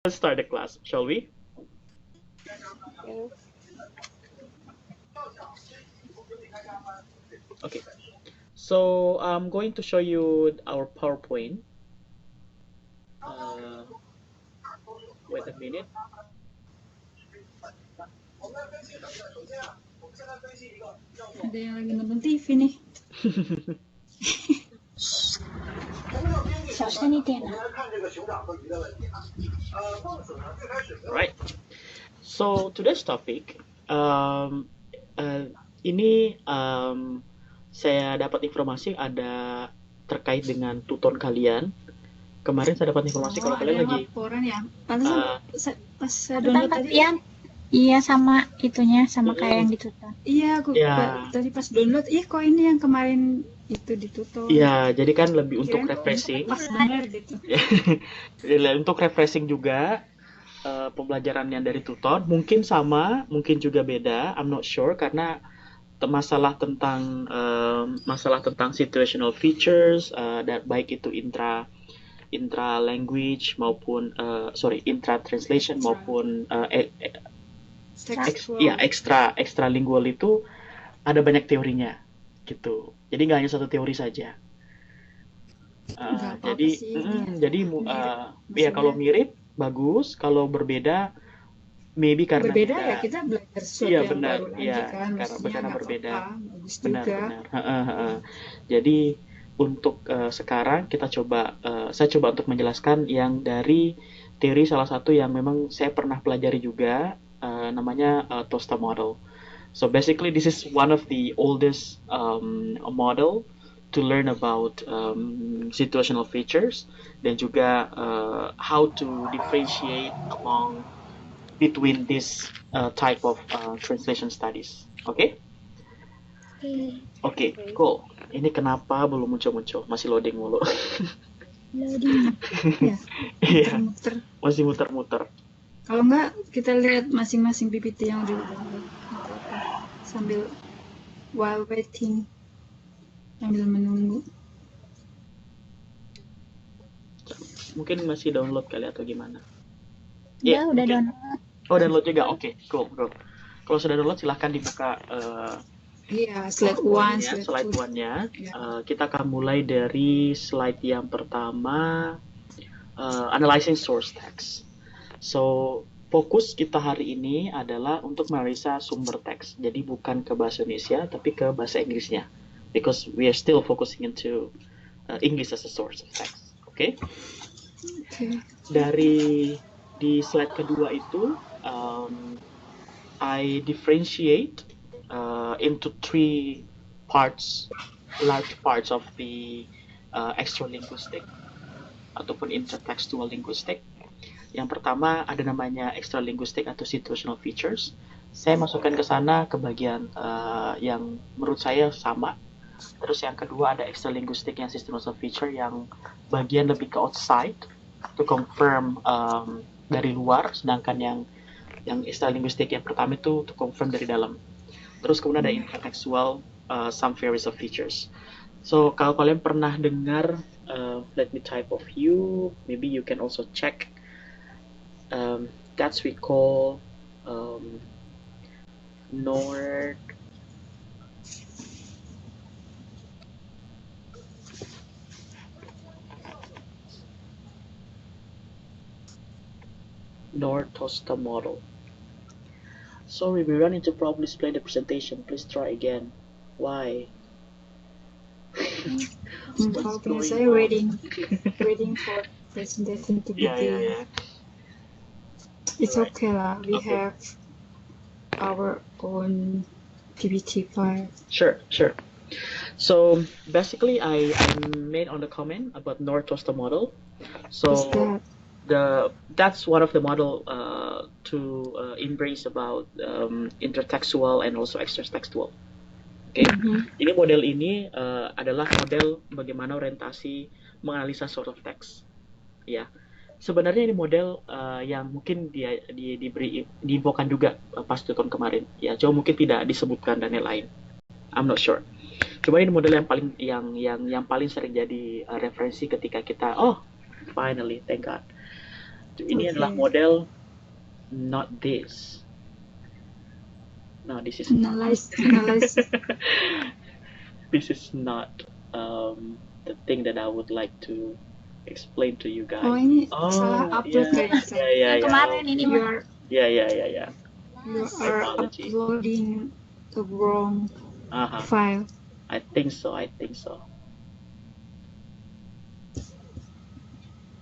Let's start the class, shall we? Yes. Okay. So I'm going to show you our PowerPoint. Wait a minute. Ada yang lagi nonton TV nih. Right. So today's topic, ini saya dapat informasi ada terkait dengan tutor kalian. Kemarin saya dapat informasi kalau ada kalian yang lagi laporan ya. Pantesan pas saya Tentang download tadi. Tapian. Iya, sama itunya, sama Mm-mm. kayak yang ditutup. Iya, aku Ya. tadi pas download, kok ini yang kemarin itu ditutup. Iya, jadi kan lebih untuk Kirain refreshing. Pas bener gitu. Jadi untuk refreshing juga pembelajaran yang dari tutor mungkin sama, mungkin juga beda. I'm not sure karena masalah tentang situational features dan baik itu intra language maupun intra translation maupun Textual. extra lingual itu ada banyak teorinya gitu. Jadi nggak hanya satu teori saja. Nggak apa-apa Jadi sih, jadi ya kalau mirip bagus, kalau berbeda maybe karena berbeda ya kita belajar sesuatu Iya, yang benar. baru Iya, aja kan. karena Maksudnya nggak berbeda. apa-apa, bagus Benar, juga. benar. Jadi untuk sekarang saya coba untuk menjelaskan yang dari teori salah satu yang memang saya pernah pelajari juga, namanya TOSTA model. So basically this is one of the oldest model to learn about situational features dan juga how to differentiate between this type of translation studies. Oke? Oke, cool. Ini kenapa belum muncul-muncul? Masih loading mulu. Loading. Ya, Iya, muter-muter. masih muter-muter. Kalau enggak, kita lihat masing-masing PPT yang udah download. Apa-apa. Sambil while waiting. Sambil menunggu. Mungkin masih download kali atau gimana? Udah mungkin. download. Oh, download juga. Oke, cool. Kalau sudah download silahkan dibuka Iya, slide 1, slide 2. 1-nya. Ya. Kita akan mulai dari slide yang pertama, analyzing source text. So, fokus kita hari ini adalah untuk menganalisa sumber teks. Jadi bukan ke bahasa Indonesia, tapi ke bahasa Inggrisnya. Because we are still focusing into English as a source of text. Oke? Okay. Di slide kedua itu, I differentiate into three large parts of the extralinguistic ataupun intertextual linguistic. Yang pertama ada namanya extralinguistic atau situational features. Saya masukkan ke sana ke bagian yang menurut saya sama. Terus yang kedua ada extralinguistic yang situational feature yang bagian lebih ke outside to confirm dari luar, sedangkan yang extralinguistic yang pertama itu to confirm dari dalam. Terus kemudian ada intertextual some various of features. So kalau kalian pernah dengar let me type of you, maybe you can also check. That's we call North TOSTA model. Sorry, we run into problem displaying the presentation. Please try again. Why? Kalau punya saya waiting for presentation to begin. Yeah. It's Right. okay lah. We Okay. have our own PPT file. Sure. So basically, I made on the comment about North TOSTA model. So What's that? that's one of the model to embrace about intertextual and also extratextual. Oke, Ini model ini adalah model bagaimana orientasi menganalisa source of text. Ya, sebenarnya ini model yang mungkin dibawakan juga pas tutorial kemarin. Ya, cuma mungkin tidak disebutkan dan lain-lain. I'm not sure. Cuma ini model yang paling sering jadi referensi ketika kita finally, thank God. Ini adalah Okay. model, not this. No, this is Analyze. this is not the thing that I would like to explain to you guys. Oh, ini salah upload kayaknya. Yang kemarin ini You mah. are Yeah. you are Apology. uploading the wrong Uh-huh. file. I think so.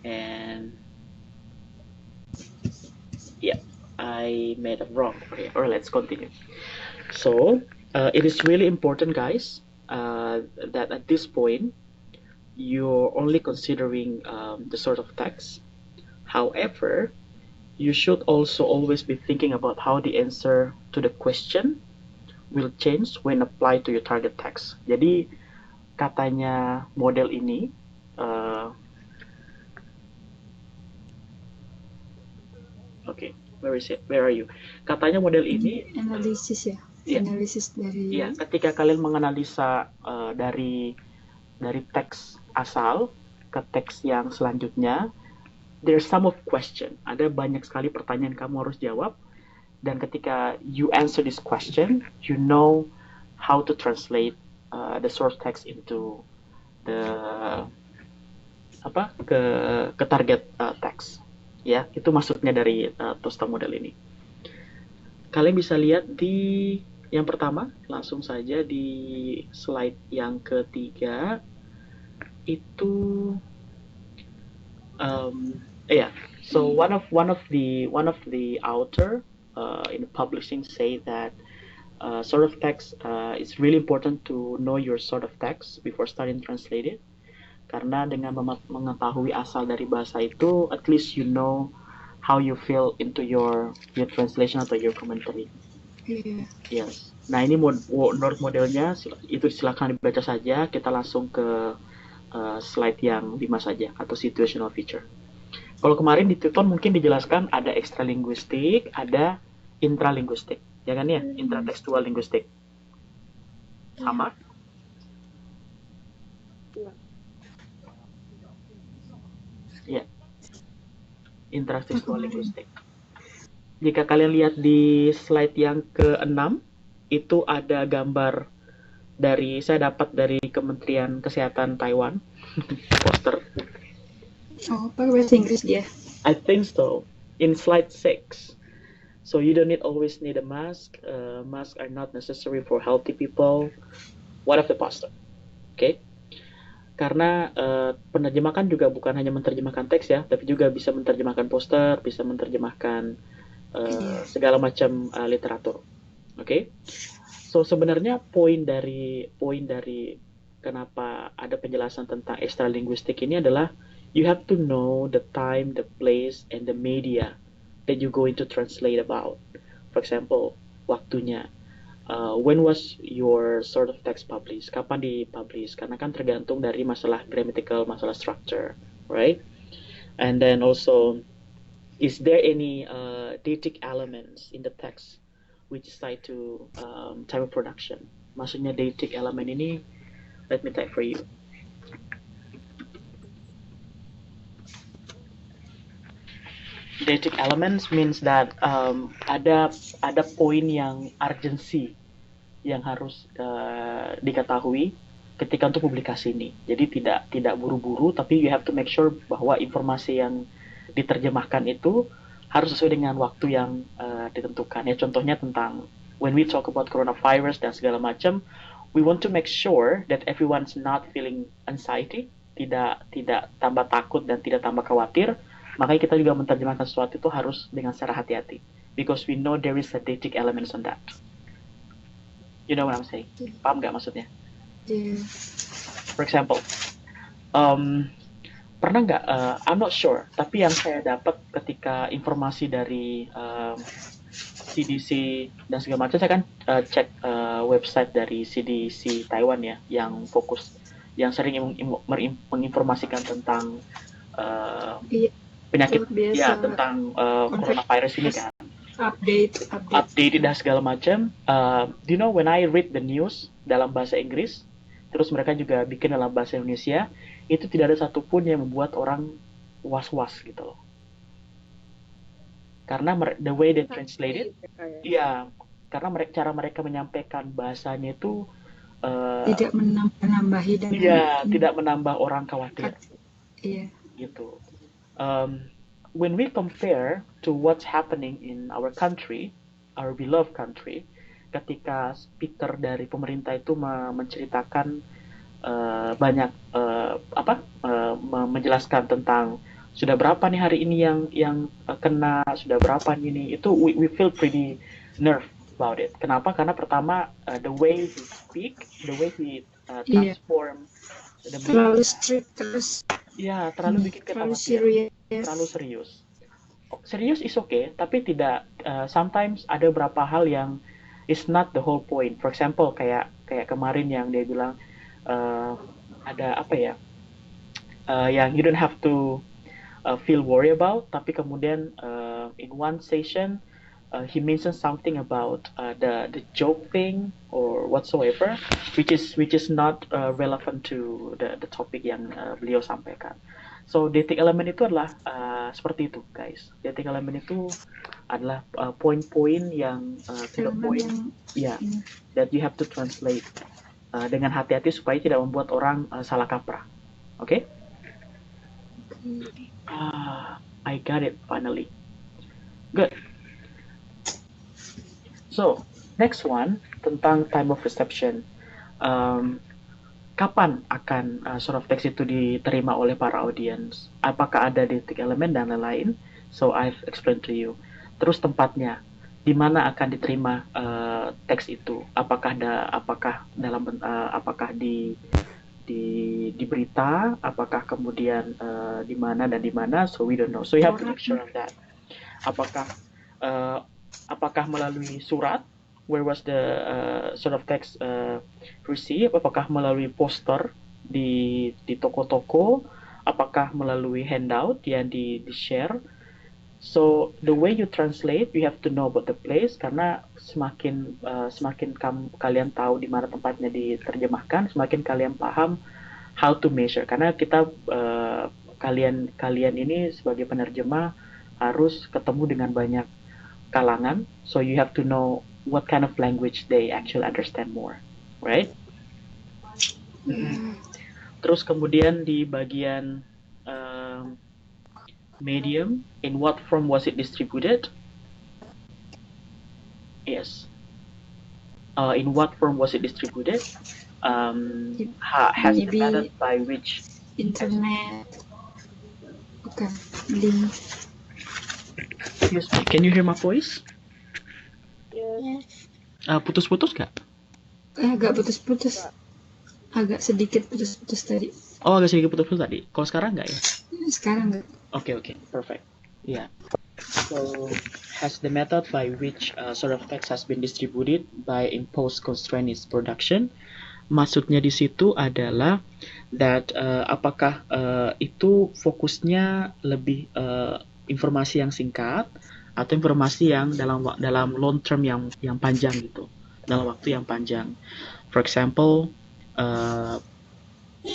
And yeah, I made it wrong. Okay, or let's continue. So it is really important, guys, that at this point you're only considering the sort of text. However, you should also always be thinking about how the answer to the question will change when applied to your target text. Jadi katanya model ini okay, where is it? Where are you? Katanya model ini Analisis ya. Iya. Analisis dari ya ketika kalian menganalisa dari teks asal ke teks yang selanjutnya, there's some of question. Ada banyak sekali pertanyaan kamu harus jawab, dan ketika you answer this question, you know how to translate the source text into the ke target text. Ya, itu maksudnya dari Tosta model ini. Kalian bisa lihat di yang pertama, langsung saja di slide yang ketiga itu so one of the author in publishing say that sort of text it's really important to know your sort of text before starting translate it, karena dengan mengetahui asal dari bahasa itu, at least you know how you feel into your translation atau your commentary. Iya. Yes. Nah, ini menurut modelnya itu silakan dibaca saja. Kita langsung ke slide yang 5 saja, atau situational feature. Kalau kemarin di Tuton mungkin dijelaskan ada extralinguistik, ada intralinguistik, ya kan ya? Intratextual linguistik. Sama? Iya. Intratextual linguistik. Jika kalian lihat di slide yang ke-6, itu ada gambar saya dapat dari Kementerian Kesehatan Taiwan, poster. Oh, pakai bahasa Inggris dia. I think so. In slide 6. So you don't always need a mask. Masks are not necessary for healthy people. What of the poster? Okay. Karena penerjemahan juga bukan hanya menerjemahkan teks ya, tapi juga bisa menerjemahkan poster, bisa menerjemahkan segala macam literatur. Okay. So sebenarnya poin dari kenapa ada penjelasan tentang extralinguistik ini adalah you have to know the time, the place, and the media that you're going to translate about. For example, waktunya. When was your sort of text published? Kapan dipublish? Karena kan tergantung dari masalah grammatical, masalah structure, right? And then also, is there any deictic elements in the text which is tied to time of production? Maksudnya deictic element ini, let me type for you. Deictic elements means that ada poin yang urgency yang harus diketahui ketika untuk publikasi ini. Jadi tidak buru-buru, tapi you have to make sure bahwa informasi yang diterjemahkan itu harus sesuai dengan waktu yang ditentukan. Ya, contohnya tentang when we talk about coronavirus dan segala macam, we want to make sure that everyone's not feeling anxiety, tidak tambah takut dan tidak tambah khawatir. Makanya kita juga menerjemahkan sesuatu itu harus dengan secara hati-hati, because we know there is a deictic elements on that. You know what I'm saying? Paham nggak maksudnya? Yeah. For example, pernah nggak? I'm not sure, tapi yang saya dapat ketika informasi dari CDC dan segala macam, saya kan cek website dari CDC Taiwan ya, yang sering menginformasikan tentang penyakit ya, tentang coronavirus ini kan. Update dan segala macam. Do you know when I read the news dalam bahasa Inggris, terus mereka juga bikin dalam bahasa Indonesia, itu tidak ada satupun yang membuat orang was-was gitu loh. karena the way they translate it, Mereka ya. iya, karena cara mereka menyampaikan bahasanya itu Tidak menambah-nambahi dengan iya, tidak menambah orang khawatir Iya. gitu. When we compare to what's happening in our country, our beloved country, ketika speaker dari pemerintah itu menceritakan banyak menjelaskan tentang sudah berapa nih hari ini yang kena, sudah berapa nih, itu we feel pretty nerve about it. Kenapa? Karena pertama the way he speak, the way he transform, terlalu strict terus. Ya, terlalu bikin kita terlalu khawatir. serius. Terlalu serius. Serius is okay, tapi tidak. Sometimes ada beberapa hal yang is not the whole point. For example, kayak kemarin yang dia bilang ada apa ya? Yang you don't have to feel worry about, tapi kemudian in one session he mentioned something about the joke thing or whatsoever, which is not relevant to the topic yang beliau sampaikan. So dating element itu adalah seperti itu, guys. Dating element itu adalah poin-poin yang to the point, that you have to translate dengan hati-hati supaya tidak membuat orang salah kaprah. Okay? I got it finally. Good. So, next one tentang time of reception. Kapan akan sort of text itu diterima oleh para audience? Apakah ada dating element dan lain-lain? So, I've explained to you. Terus tempatnya, di mana akan diterima teks itu? Apakah di berita? Apakah kemudian di mana dan di mana? So, we don't know. So, you have to make sure of that. Apakah melalui surat, where was the sort of text received? Apakah melalui poster di toko-toko? Apakah melalui handout yang di-share? So the way you translate, you have to know about the place, karena semakin kalian tahu di mana tempatnya diterjemahkan, semakin kalian paham how to measure. Karena kita kalian ini sebagai penerjemah harus ketemu dengan banyak kalangan, so you have to know what kind of language they actually understand more, right? Terus kemudian di bagian medium, in what form was it distributed? Yes. In what form was it distributed? Has the method by which internet, bukan link. Excuse me, can you hear my voice? Yes. Putus-putus gak? Agak putus-putus. Agak sedikit putus-putus tadi. Oh, agak sedikit putus-putus tadi. Kalau sekarang nggak ya? Sekarang nggak. Okay, perfect. Yeah. So, has the method by which sort of text has been distributed by imposed constraint is production? Maksudnya di situ adalah that apakah itu fokusnya lebih informasi yang singkat atau informasi yang dalam long term yang panjang gitu, dalam waktu yang panjang. For example,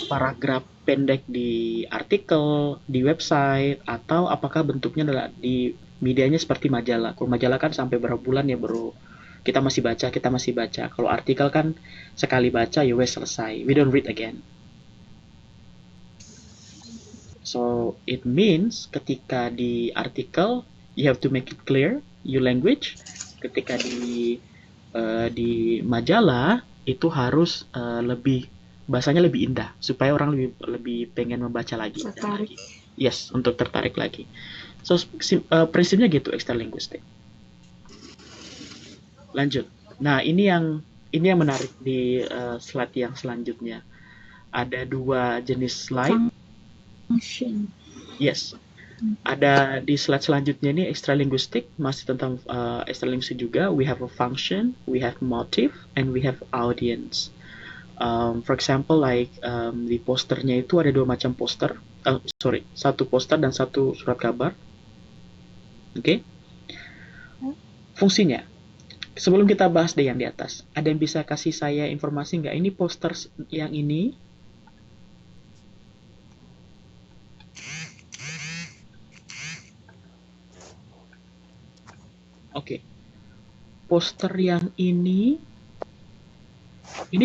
paragraf pendek di artikel, di website, atau apakah bentuknya adalah di medianya seperti majalah. Kalau majalah kan sampai berapa bulan ya baru kita masih baca. Kalau artikel kan sekali baca ya wes selesai. We don't read again. So it means ketika di artikel you have to make it clear your language. Ketika di majalah itu harus bahasanya lebih indah supaya orang lebih pengen membaca lagi dan lagi. Yes, untuk tertarik lagi. So prinsipnya gitu extralinguistic. Lanjut. Nah, ini yang menarik di slide yang selanjutnya. Ada 2 jenis slide. Function. Yes. Ada di slide selanjutnya ini extralinguistic, masih tentang extralinguistic juga. We have a function, we have motive, and we have audience. For example, like di posternya itu ada 2 macam poster. Satu poster dan satu surat kabar. Oke. Fungsinya. Sebelum kita bahas deh yang di atas, ada yang bisa kasih saya informasi nggak? Ini poster yang ini Oke. Poster yang ini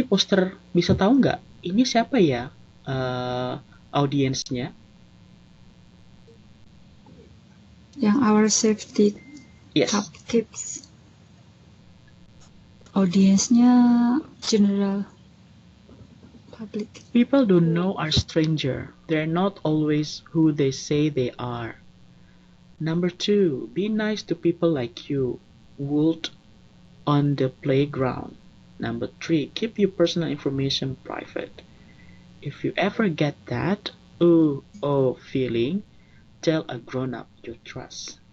poster bisa tahu nggak? Ini siapa ya audiensnya? Yang Our Safety Yes. Cupcakes. Audiensnya general public. People don't know are stranger. They're not always who they say they are. Number 2, be nice to people like you. Would on the playground. Number 3, keep your personal information private. If you ever get that feeling, tell a grown-up you trust.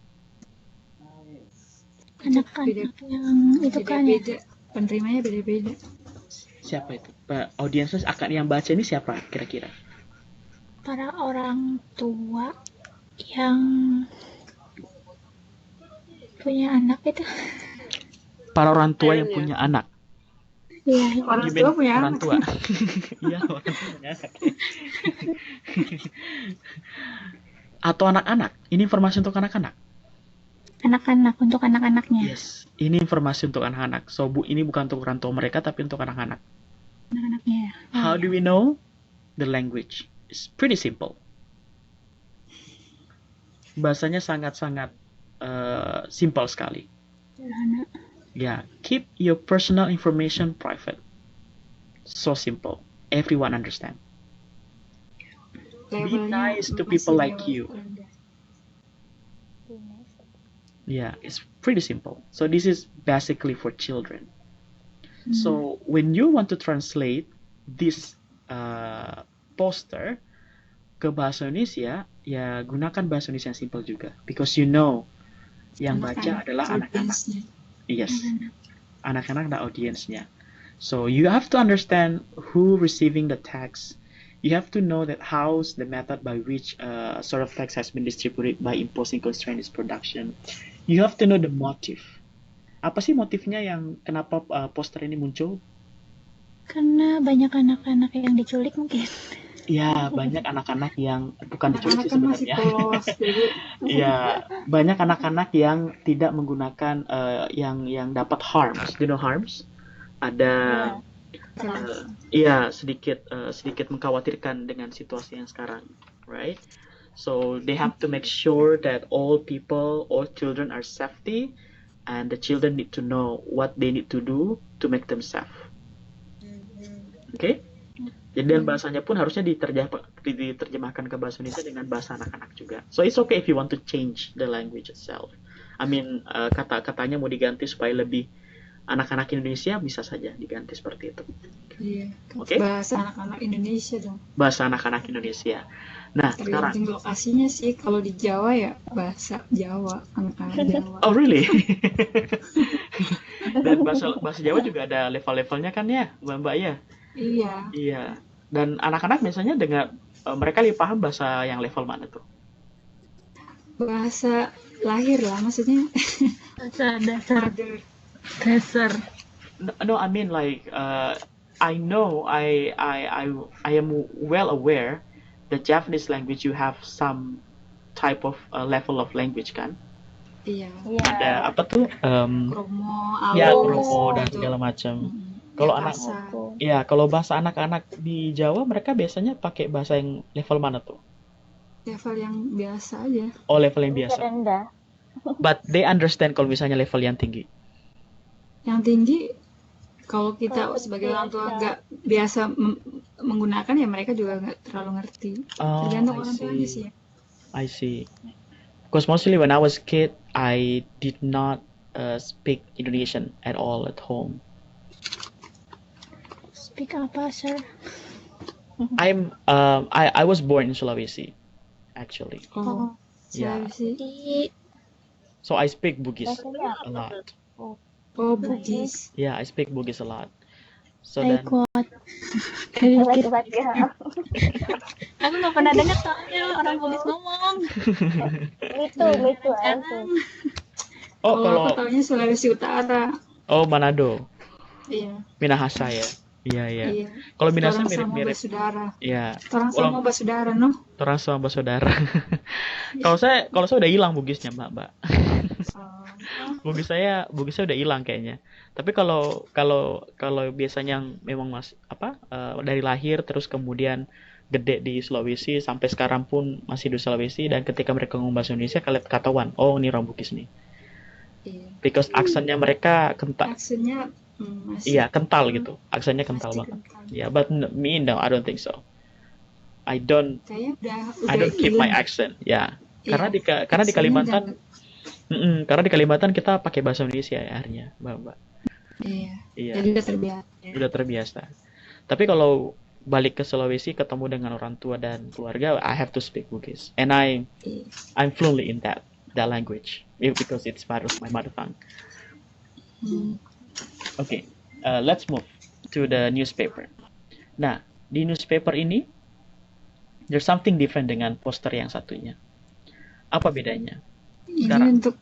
Anak-anak yang itu kan ya. Beda-beda. Penerimanya beda-beda. Siapa itu? Audiensnya akan yang baca ini siapa kira-kira? Para orang tua yang punya anak itu. Para orang tua yang punya anak. Iya. Orang You tua mean punya orang anak. tua. Iya, orang tua punya anak. Atau anak-anak. Ini informasi untuk anak-anak. Anak-anak, untuk anak-anaknya. Yes, ini informasi untuk anak-anak. So, ini bukan untuk orang tua mereka, tapi untuk anak-anak. Anak-anaknya. How do we know? The language. It's pretty simple. Bahasanya sangat-sangat simple sekali. Sederhana. Yeah, keep your personal information private. So simple. Everyone understand. Be Levelnya nice to masih people like jauh you. rendah. Yeah, it's pretty simple. So this is basically for children. So when you want to translate this poster ke bahasa Indonesia, ya gunakan bahasa Indonesia yang simple juga. Because you know, yang baca adalah anak-anak. Audiensnya. Yes, anak-anak adalah audiensnya. So you have to understand who receiving the text. You have to know that how's the method by which sort of text has been distributed by imposing constraint is production. You have to know the motive. Apa sih motifnya yang kenapa poster ini muncul? Karena banyak anak-anak yang diculik mungkin. Ya, banyak anak-anak yang bukan diculik Anak-anak sih kan masih sebenarnya. polos, jadi Ya, banyak anak-anak yang tidak menggunakan yang dapat harms. Do you know harms? Ada sedikit mengkhawatirkan dengan situasi yang sekarang, right? So they have to make sure that all people, all children are safety, and the children need to know what they need to do to make them safe. Okay? Jadi dan bahasanya pun harusnya diterjemahkan ke bahasa Indonesia dengan bahasa anak-anak juga. So it's okay if you want to change the language itself. I mean kata-katanya mau diganti supaya lebih anak-anak Indonesia, bisa saja diganti seperti itu. iya. Oke? Bahasa anak-anak Indonesia dong. Bahasa anak-anak Indonesia. Nah, sekarang. Tergantung lokasinya sih. Kalau di Jawa ya bahasa Jawa, anak-anak Jawa. Oh really? Dan bahasa Jawa juga ada level-levelnya kan ya, Mbak ya? Iya. Iya. Dan anak-anak biasanya dengar mereka lebih paham bahasa yang level mana tuh? Bahasa lahir lah maksudnya. Dasar. Dasar. No, I mean like I know I am well aware the Japanese language you have some type of level of language kan? Iya. Ada apa tuh? Kromo, Ya, alus, kromo dan gitu. segala macam. Kalau anak, Bahasa. ya kalau bahasa anak-anak di Jawa mereka biasanya pakai bahasa yang level mana tuh? Level yang biasa aja. Oh, level yang biasa. Rendah. But they understand kalau misalnya level yang tinggi. Yang tinggi kalau kita sebagai orang tua nggak biasa menggunakan ya mereka juga nggak terlalu ngerti. Oh, Tergantung I orang tuanya see. sih. I see. Because mostly when I was a kid, I did not speak Indonesian at all at home. Speak apa, sir? I was born in Sulawesi, actually. Oh, Ya. sih. So I speak Bugis a lot. Oh, Bugis. Yeah, I speak Bugis a lot. So Saya then, kuat. Aku nggak pernah dengar soalnya orang Bugis ngomong. Itu oh Kalau kalau aku taunya Sulawesi Utara. oh Manado, Iya. Minahasa ya. Iya iya. Iya. Kalau Minahasa Orang sama mirip-mirip. bersaudara. Ya, Orang sama bersaudara, no? orang sama bersaudara. Kalau saya udah hilang Bugisnya, Mbak. Oh. Bugis saya udah hilang kayaknya. Tapi kalau kalau kalau biasanya yang memang dari lahir terus kemudian gede di Sulawesi sampai sekarang pun masih di Sulawesi dan ketika mereka ngomong bahasa Indonesia kalian ketahuan, oh ini orang Bugis nih. Iya. Because aksennya mereka kental. Aksennya masih Iya, kental gitu. Aksennya kental banget. kental. Yeah, but me no, I don't think so. I don't Kayaknya I don't keep my hilang. accent. Ya, karena Iya, karena di aksennya Kalimantan, udah- karena di Kalimantan kita pakai bahasa Indonesia ya akhirnya, Mbak. Iya. Iya, Jadi udah terbiasa. udah terbiasa. Tapi kalau balik ke Sulawesi ketemu dengan orang tua dan keluarga, I have to speak Bugis, and Iya. I'm fluently in that language because it's part of my mother tongue. Hmm. Okay, let's move to the newspaper. Nah, di newspaper ini there's something different dengan poster yang satunya. Apa bedanya? Ini Sekarang. untuk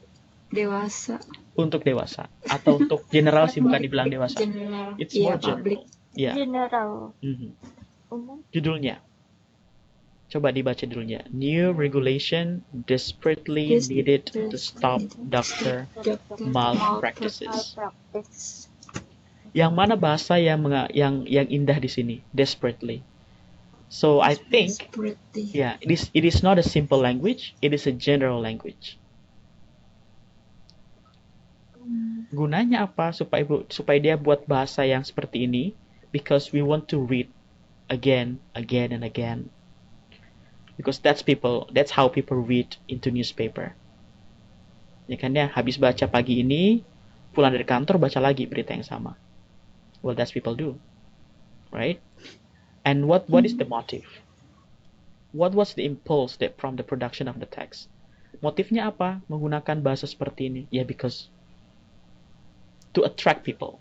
dewasa. Untuk dewasa atau untuk general sih bukan dibilang dewasa. General. It's Iya, more general. public. Ya, General. mhm. Judulnya. Coba dibaca dulunya. New regulation desperately needed to stop doctor Dokter malpractices. Malpractice. Yang mana bahasa yang indah di sini? Desperately. So I think Seperti it is not a simple language, it is a general language. Gunanya apa supaya dia buat bahasa yang seperti ini? Because we want to read again and again. Because that's how people read into newspaper. Ya kan ya, habis baca pagi ini, pulang dari kantor baca lagi berita yang sama. Well, that's people do. Right? And what is the motive? What was the impulse from the production of the text? Motifnya apa menggunakan bahasa seperti ini? Ya, because to attract people.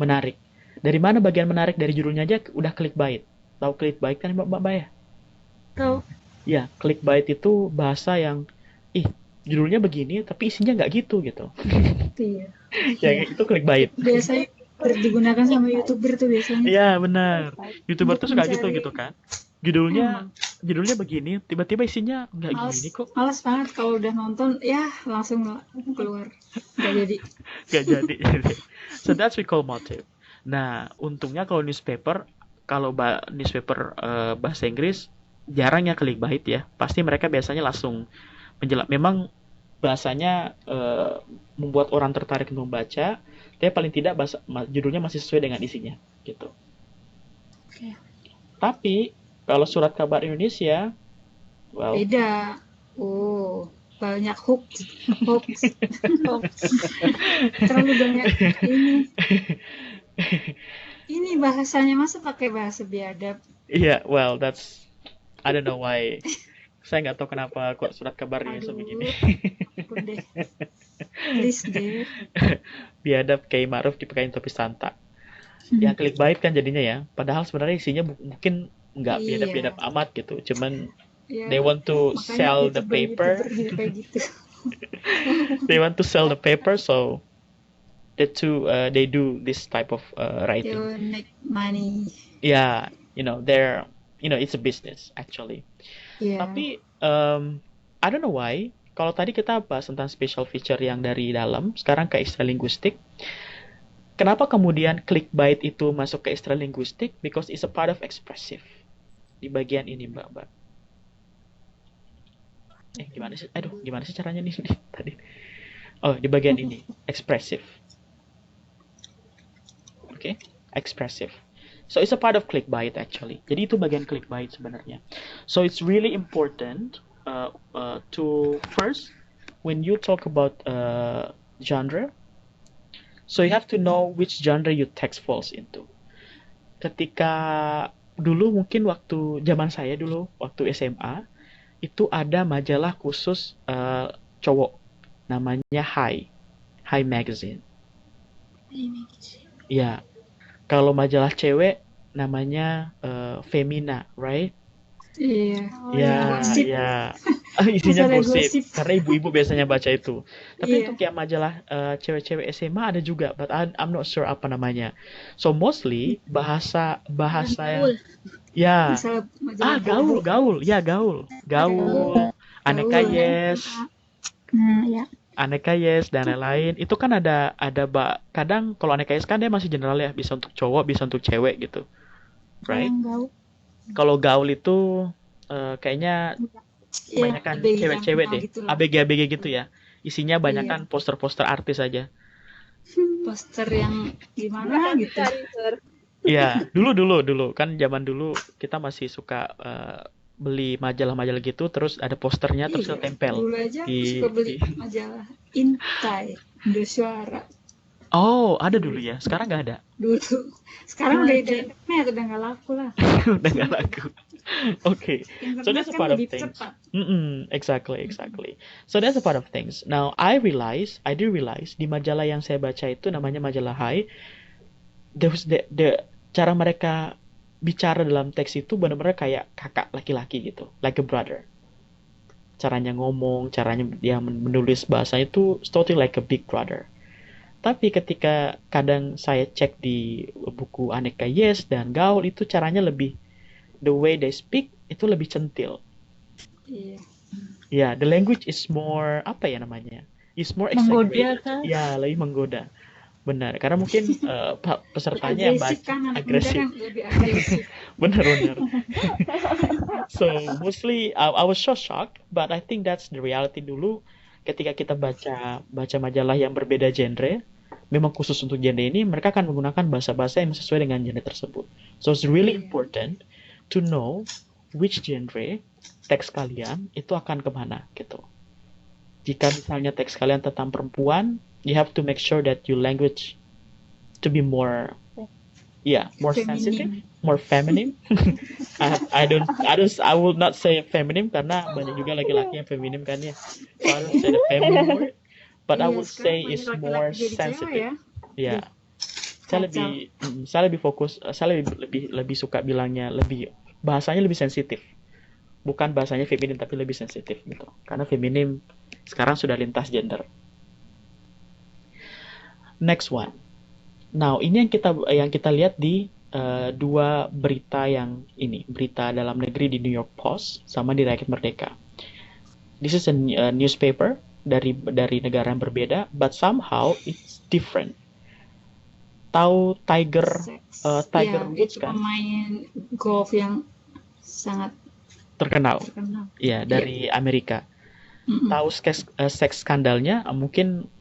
Menarik. Dari mana bagian menarik dari judulnya aja udah clickbait. Tahu clickbait kan Mbak ya? Tahu. Ya, clickbait itu bahasa yang judulnya begini tapi isinya nggak gitu. Iya. Ya, itu clickbait. Biasanya digunakan sama YouTuber tuh biasanya. Iya, benar. YouTuber tuh suka Mencari- gitu kan. Judulnya begini, tiba-tiba isinya nggak gini kok. Males banget kalau udah nonton, ya langsung keluar. Gak jadi. Gak jadi. So that's we call motive. Nah, untungnya kalau newspaper bahasa Inggris jarang ya clickbait ya. Pasti mereka biasanya langsung memang bahasanya membuat orang tertarik untuk membaca, tapi paling tidak judulnya masih sesuai dengan isinya gitu. Oke. Tapi kalau surat kabar Indonesia, well, Beda. Oh, banyak hook. Terlalu banyak ini. Ini bahasanya masa pakai bahasa biadab? yeah, well, I don't know why. Saya nggak tahu kenapa kok surat kabar Indonesia Aduh. begini. Ampun deh. Please deh. Biadab Kiai Ma'ruf dipakein topi Santa. Ya clickbait kan jadinya ya. Padahal sebenarnya isinya mungkin nggak Iya. biadab-biadab amat gitu. Cuman Ya, they want to makanya sell the YouTuber paper. kayak gitu. They want to sell the paper, so they do this type of They writing. will make money. Yeah, it's a business actually. Yeah. Tapi I don't know why. Kalau tadi kita bahas tentang special feature yang dari dalam, sekarang ke extralinguistic. Kenapa kemudian clickbait itu masuk ke extralinguistic? Because it's a part of expressive. Di bagian ini, Mbak. Gimana sih caranya nih tadi? Oh, di bagian ini, expressive. Okay, expressive. So it's a part of clickbait actually. Jadi itu bagian clickbait sebenarnya. So it's really important to first when you talk about genre, so you have to know which genre your text falls into. Ketika dulu mungkin waktu zaman saya dulu waktu SMA itu ada majalah khusus cowok namanya High Magazine. Ya, kalau majalah cewek namanya Femina, right? Iya. Ya, Gosip. ya. Isinya Majalah gosip. gosip. Karena ibu-ibu biasanya baca itu. Tapi Iya. untuk yang majalah cewek-cewek SMA ada juga, but I'm not sure apa namanya. So mostly bahasa Gaul. ya. Misalnya majalah Gaul. Ya, gaul. Gaul. Aneka Gaul. yes. Nah, ya. Aneka Yes dan lain-lain itu kan kadang kalau Aneka Yes kan dia masih general ya, bisa untuk cowok bisa untuk cewek gitu, Kalau right? yang gaul. Kalau gaul itu kayaknya Ya, kebanyakan ABG cewek-cewek yang deh, gitu lah. ABG-ABG gitu ya, isinya Iya. banyakan poster-poster artis aja. Poster yang gimana gitu. Iya, dulu kan zaman dulu kita masih suka beli majalah-majalah gitu, terus ada posternya terus kita Iya, tempel dulu aja aku di suka beli majalah Intai, Indosuara. Oh, ada dulu ya. Sekarang nggak ada. Dulu. Sekarang udah ada internet, udah nggak laku lah. Udah nggak laku. Okay. So Internet that's a kan part of lebih things. cepat. Exactly. So that's a part of things. Now I do realize di majalah yang saya baca itu namanya majalah Hai. The cara mereka bicara dalam teks itu benar-benar kayak kakak laki-laki gitu, like a brother. Caranya ngomong, caranya dia menulis bahasa itu totally like a big brother. Tapi ketika kadang saya cek di buku Aneka Yes dan Gaul itu caranya lebih, the way they speak itu lebih centil. Iya. Ya, the language is more, apa ya namanya? Is more Menggoda exaggerated. kan? Ya, lebih menggoda. Benar, karena mungkin pesertanya yang Agresif kan, anak muda agresif. kan lebih agresif. Benar. So, mostly I was so shocked, but I think that's the reality dulu ketika kita baca majalah yang berbeda genre. Memang khusus untuk genre ini, mereka akan menggunakan bahasa-bahasa yang sesuai dengan genre tersebut. So it's really important to know which genre teks kalian itu akan kemana gitu. Jika misalnya teks kalian tentang perempuan, you have to make sure that your language to be more sensitive, more feminine. I will not say feminine karena banyak juga laki-laki yang feminim kan ya. So I don't say the feminine word. But I would say it's more sensitive. Ya, saya lebih fokus, saya lebih suka bilangnya bahasanya lebih sensitif. Bukan bahasanya feminin tapi lebih sensitif gitu. Karena feminim sekarang sudah lintas gender. Next one. Now ini yang kita lihat di dua berita berita dalam negeri di New York Post sama di Rakyat Merdeka. This is a newspaper dari negara yang berbeda, but somehow it's different. Tahu Tiger Woods kan? Pemain golf yang sangat terkenal. Ya, dari Amerika. Tahu seks skandalnya? Mungkin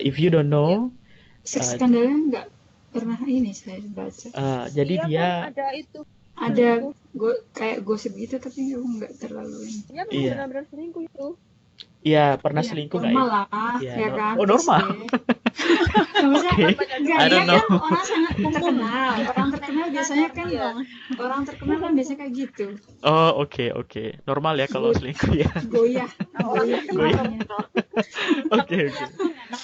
if you don't know, seks skandalnya nggak pernah ini saya baca. Jadi dia ada kayak gosip gitu tapi nggak terlalu ini. Iya, benar-benar selingkuh itu. Iya, pernah selingkuh nggak ya? Normal lah, ya kan? Oh, normal. Okay. I don't know. Kan orang sangat terkenal. Orang terkenal kan biasanya kayak gitu. Oh, oke. Normal ya kalau selingkuh ya. Goyah. Oke.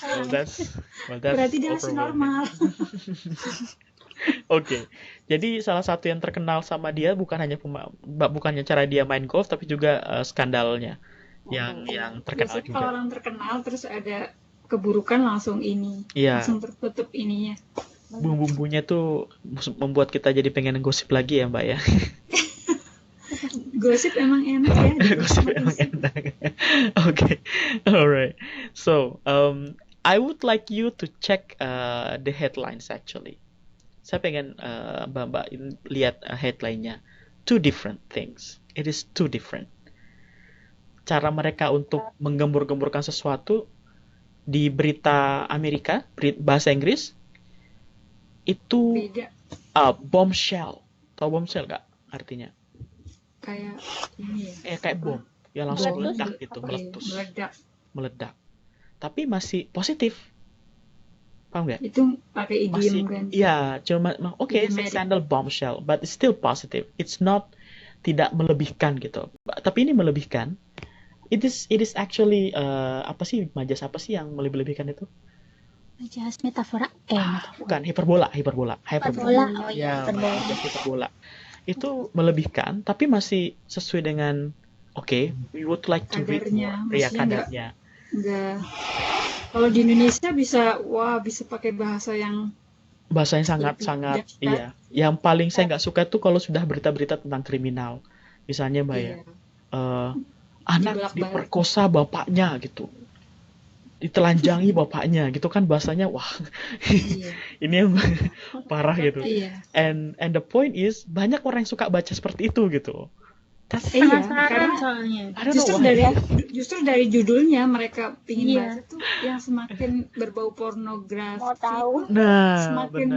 Well, that's berarti dia masih normal. Oke. Jadi salah satu yang terkenal sama dia bukan hanya cara dia main golf tapi juga skandalnya yang terkenal biasanya juga. Kalau orang terkenal terus ada keburukan langsung langsung tertutup ininya. Bumbu-bumbunya tuh membuat kita jadi pengen gosip lagi ya Mbak ya. Gosip emang enak ya. Gosip emang enak. Okay, alright. So I would like you to check the headlines actually. Saya pengen Mbak lihat headline-nya. Two different things. It is two different. Cara mereka untuk menggembur-gemburkan sesuatu di berita Amerika, bahasa Inggris, itu bombshell. Tahu bombshell nggak artinya? Kayak ini ya. Kayak bom. Ya langsung meledak gitu, meledak. Tapi masih positif. Paham nggak? Itu pakai idiom kan? Iya, cuma sex scandal bombshell, but it's still positive. It's not tidak melebihkan gitu. Tapi ini melebihkan. It is actually majas apa sih yang melebih-lebihkan itu? Majas metafora. Bukan, hiperbola. Oh iya, hiperbola. Itu melebihkan, tapi masih sesuai dengan we would like to read more. Ya, kadarnya. Enggak. Kalau di Indonesia bisa pakai bahasa yang sangat iya. Yang paling saya nggak suka itu kalau sudah berita-berita tentang kriminal. Misalnya Mbak ya. Anak diperkosa bapaknya gitu. ditelanjangi bapaknya gitu kan bahasanya. Wah, Iya. ini yang parah gitu. Iya. And the point is banyak orang yang suka baca seperti itu gitu. That's Iya, Penasaran karena soalnya. I don't know justru why. dari judulnya mereka pingin Iya. baca tuh yang semakin berbau pornografi Mau tahu. tuh Nah, semakin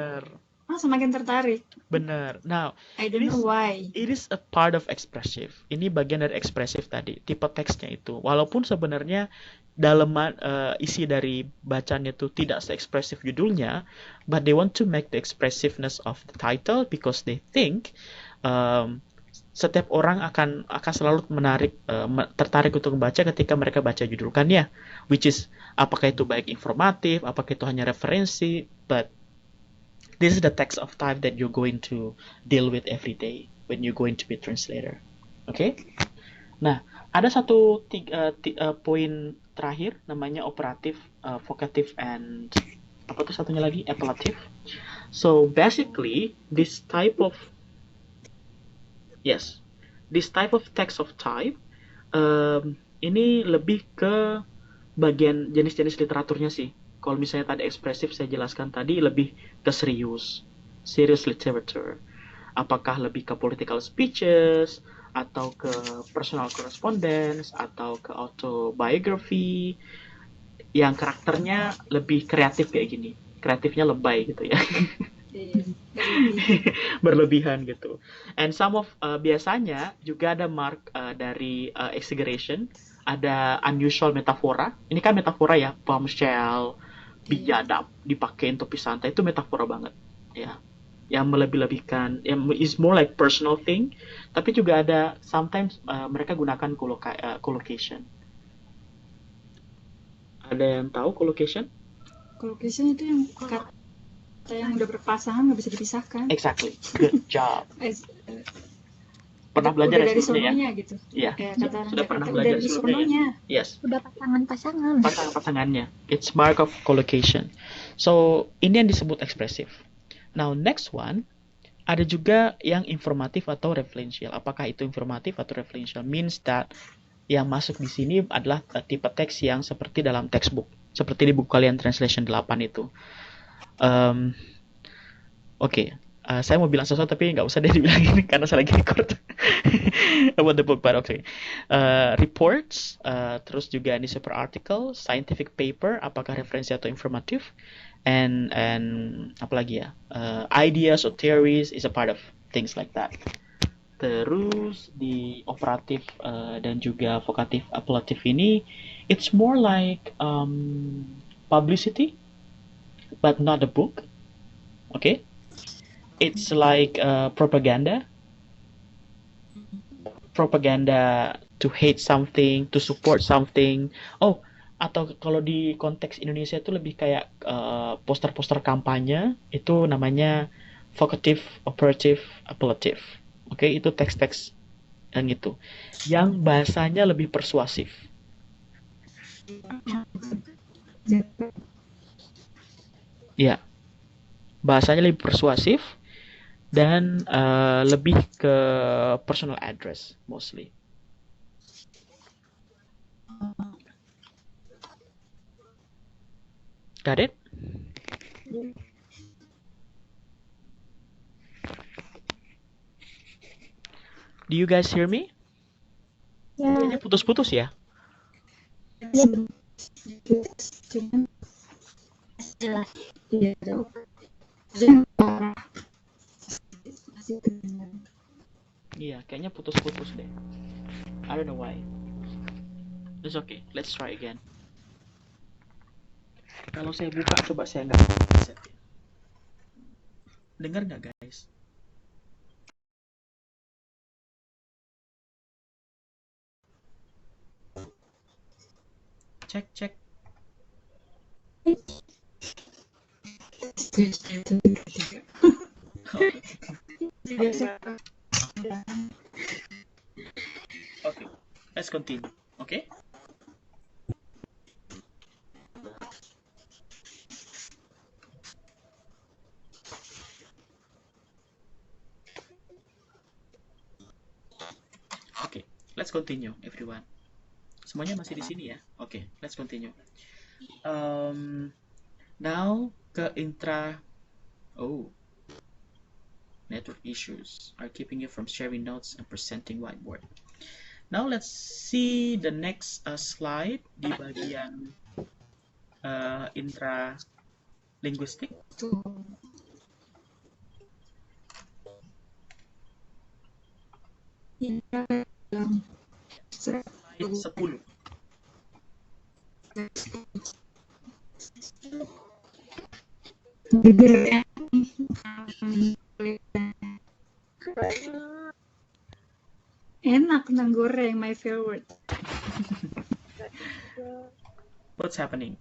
semakin tertarik. benar. Now, I don't know why. it is a part of expressive. Ini bagian dari ekspresif tadi, tipe teksnya itu. Walaupun sebenarnya dalaman isi dari bacanya itu tidak seekspresif judulnya, but they want to make the expressiveness of the title because they think setiap orang akan selalu tertarik untuk membaca ketika mereka baca judul kan ya, which is apakah itu baik informatif, apakah itu hanya referensi, but this is the text of type that you're going to deal with every day when you're going to be translator. Oke? Nah, ada satu poin terakhir namanya operative, vocative, and apa tuh satunya lagi? Appellative. So basically, this type of text of type ini lebih ke bagian jenis-jenis literaturnya sih. Kalau misalnya tadi ekspresif saya jelaskan tadi lebih ke serious literature. Apakah lebih ke political speeches atau ke personal correspondence atau ke autobiography yang karakternya lebih kreatif kayak gini. Kreatifnya lebay gitu ya. Berlebihan gitu. And some of biasanya juga ada mark dari exaggeration, ada unusual metafora. Ini kan metafora ya, bombshell, biadab, dipakai untuk santai itu metafora banget ya. Yang melebih-lebihkan, yang is more like personal thing, tapi juga ada sometimes mereka gunakan collocation. Ada yang tahu collocation? Collocation itu yang kata yang udah berpasangan nggak bisa dipisahkan. Exactly. Good job. Pernah Udah belajar dari sebelumnya sononya gitu. Iya. Kata Sudah pernah udah belajar dari sebelumnya ya? sononya. Yes. Udah pasangan-pasangan. Pasangan-pasangannya. It's mark of collocation. So, ini yang disebut ekspresif. Now, next one, ada juga yang informatif atau referential. Apakah itu informatif atau referential? Means that yang masuk di sini adalah tipe teks yang seperti dalam textbook. Seperti di buku kalian Translation 8 itu. Oke. Saya mau bilang sesuatu tapi nggak usah deh dibilangin karena saya lagi record about the book, but okay. Reports, terus juga newspaper article, scientific paper, apakah referensi atau informatif, and apa lagi ya? Ideas or theories is a part of things like that. Terus di operatif dan juga vocative appellative ini, it's more like publicity, but not a book. Okay? It's like propaganda to hate something, to support something. Oh, atau kalau di konteks Indonesia itu lebih kayak poster-poster kampanye, itu namanya vocative, operative, appellative. Oke, itu teks-teks yang itu. Yang bahasanya lebih persuasif. Ya. Bahasanya lebih persuasif dan lebih ke personal address mostly. Got it? Do you guys hear me? Ya. Kayaknya putus-putus ya? Jelas. Iya, kayaknya putus-putus deh. I don't know why. It's okay, let's try again. Kalau saya buka, coba saya nggak set. Dengar nggak guys? Cek. Okay, let's continue. Okay? Okay, let's continue everyone. Semuanya masih di sini ya? Okay, let's continue. Now ke intra. Oh, network issues are keeping you from sharing notes and presenting whiteboard. Now let's see the next slide di bagian intra linguistik. Tuh. Ini dalam Slide 10. bibirnya enak nang goreng, my favorite. What's happening?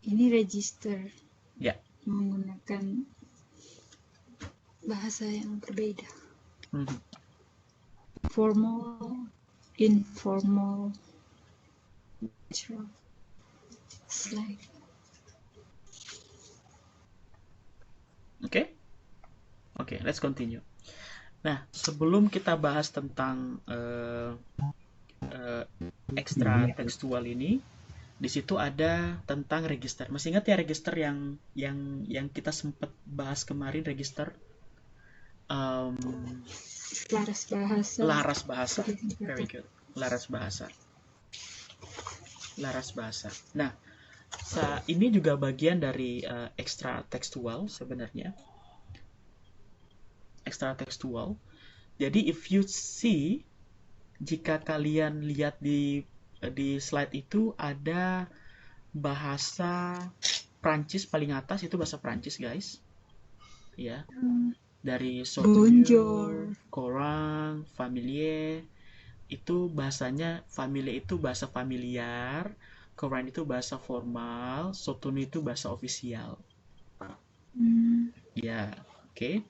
Ini register Ya. menggunakan bahasa yang berbeda. Mhm. Formal, informal, natural, slang. Oke, let's continue. Nah, sebelum kita bahas tentang ekstra tekstual ini, di situ ada tentang register. Masih ingat ya register yang kita sempat bahas kemarin, register Laras bahasa. laras bahasa. Very good. Laras bahasa. Nah, ini juga bagian dari ekstra tekstual sebenarnya. Ekstra tekstual. Jadi if you see, jika kalian lihat di slide itu ada bahasa Prancis paling atas, itu bahasa Prancis guys. Ya. Dari Bonjour, Courant, Familier, itu bahasanya familiar itu bahasa familiar, Courant itu bahasa formal, Soutenu itu bahasa ofisial. Ya, oke.